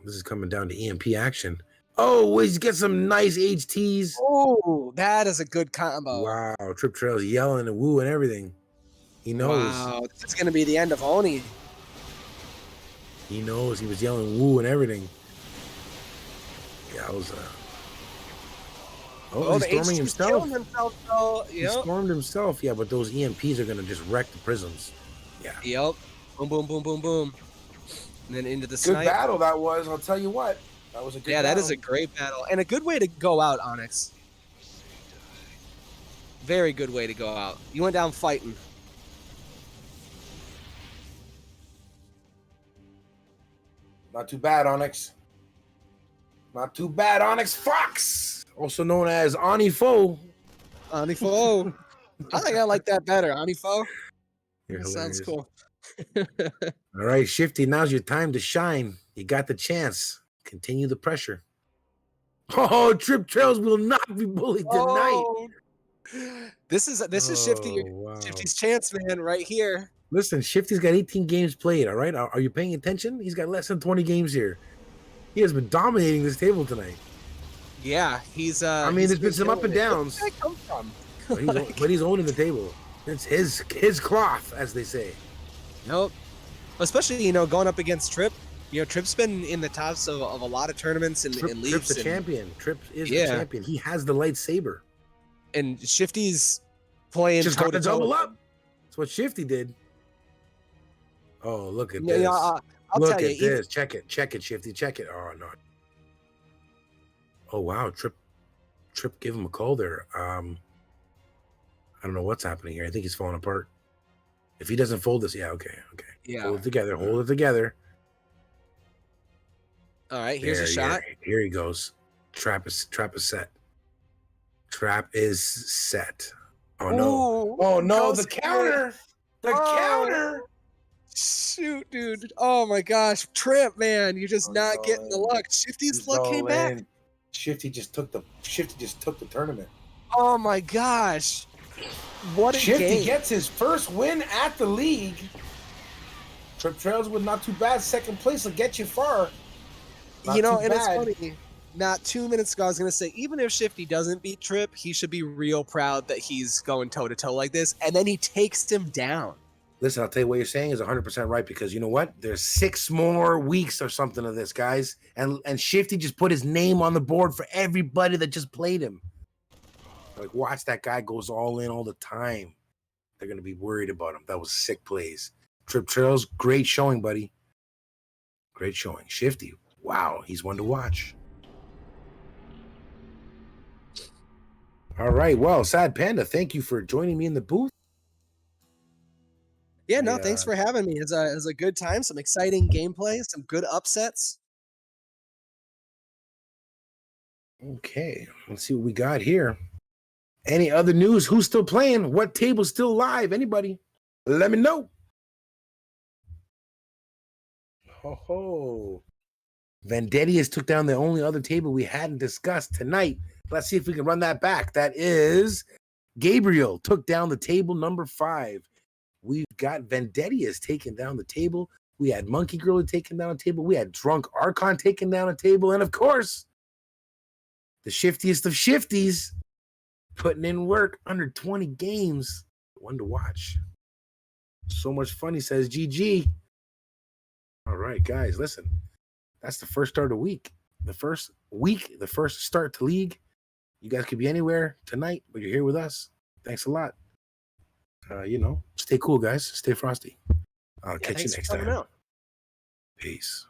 [SPEAKER 1] This is coming down to EMP action. Oh, he's got some nice HTs.
[SPEAKER 2] Oh, that is a good combo.
[SPEAKER 1] Wow. Trip Trails yelling and woo and everything. He knows.
[SPEAKER 2] Wow, this is going to be the end of Oni.
[SPEAKER 1] He knows. He was yelling woo and everything. Yeah, I was... he's storming himself. He stormed himself. Yeah, but those EMPs are going to just wreck the prisms. Yeah.
[SPEAKER 2] Yep. Boom, boom, boom, boom, boom. And then into the snipe.
[SPEAKER 1] Good battle that was. I'll tell you what. That was a good battle.
[SPEAKER 2] That is a great battle. And a good way to go out, Onyx. Very good way to go out. You went down fighting.
[SPEAKER 1] Not too bad, Onyx. Not too bad, Onyx Fox. Also known as Onifo.
[SPEAKER 2] Onifo. I think I like that better. Onifo. Sounds cool.
[SPEAKER 1] All right, Shifty, now's your time to shine. You got the chance. Continue the pressure. Oh, Trip Trails will not be bullied tonight.
[SPEAKER 2] Oh, this is Shifty.
[SPEAKER 1] Wow.
[SPEAKER 2] Shifty's chance, man, right here.
[SPEAKER 1] Listen, Shifty's got 18 games played, all right? Are you paying attention? He's got less than 20 games here. He has been dominating this table tonight.
[SPEAKER 2] Yeah, he's
[SPEAKER 1] I mean, there's been some up and downs.
[SPEAKER 2] Where did that come from?
[SPEAKER 1] But he's owning the table. It's his cloth, as they say.
[SPEAKER 2] Nope. Especially, going up against Trip. Trip's been in the tops of a lot of tournaments and leagues.
[SPEAKER 1] Trip's the champion. Trip is the champion. He has the lightsaber.
[SPEAKER 2] And Shifty's playing
[SPEAKER 1] just got to double up. That's what Shifty did. Oh, look at this. Look at this. Check it, Shifty. Check it. Oh, no. Oh, wow. Trip gave him a call there. I don't know what's happening here. I think he's falling apart. If he doesn't fold this, okay.
[SPEAKER 2] Yeah.
[SPEAKER 1] Hold it together.
[SPEAKER 2] All right, here's a shot.
[SPEAKER 1] Here he goes. Trap is set. Trap is set. Oh no.
[SPEAKER 2] Ooh,
[SPEAKER 1] oh no, the counter. The counter.
[SPEAKER 2] Shoot, dude. Oh my gosh. Trip, man. You're just not getting the luck. Shifty's luck came back.
[SPEAKER 1] Shifty just took the tournament.
[SPEAKER 2] Oh my gosh. What a
[SPEAKER 1] Shifty
[SPEAKER 2] game.
[SPEAKER 1] gets his first win at the league. Trip Trails with not too bad. Second place will get you far. Not
[SPEAKER 2] and it's funny. Not 2 minutes ago, I was going to say, even if Shifty doesn't beat Trip, he should be real proud that he's going toe-to-toe like this, and then he takes him down.
[SPEAKER 1] Listen, I'll tell you what you're saying is 100% right, because you know what? There's 6 more weeks or something of this, guys, and Shifty just put his name on the board for everybody that just played him. Like, watch, that guy goes all in all the time. They're going to be worried about him. That was sick plays. Trip Trails, great showing, buddy. Great showing. Shifty, wow, he's one to watch. All right. Well, Sad Panda, thank you for joining me in the booth.
[SPEAKER 2] Yeah, no, thanks for having me. It was a good time. Some exciting gameplay, some good upsets.
[SPEAKER 1] Okay. Let's see what we got here. Any other news? Who's still playing? What table's still live? Anybody? Let me know. Ho. Vendetti's took down the only other table we hadn't discussed tonight. Let's see if we can run that back. That is Gabriel took down the table number 5. We've got Vendetti's taking down the table. We had Monkey Girl taking down a table. We had Drunk Archon taking down a table. And of course, the shiftiest of shifties putting in work under 20 games. One to watch. So much fun, he says. GG. All right, guys, listen. That's the first start of the week. The first start to league. You guys could be anywhere tonight, but you're here with us. Thanks a lot. Stay cool, guys. Stay frosty. I'll catch you next time. Peace.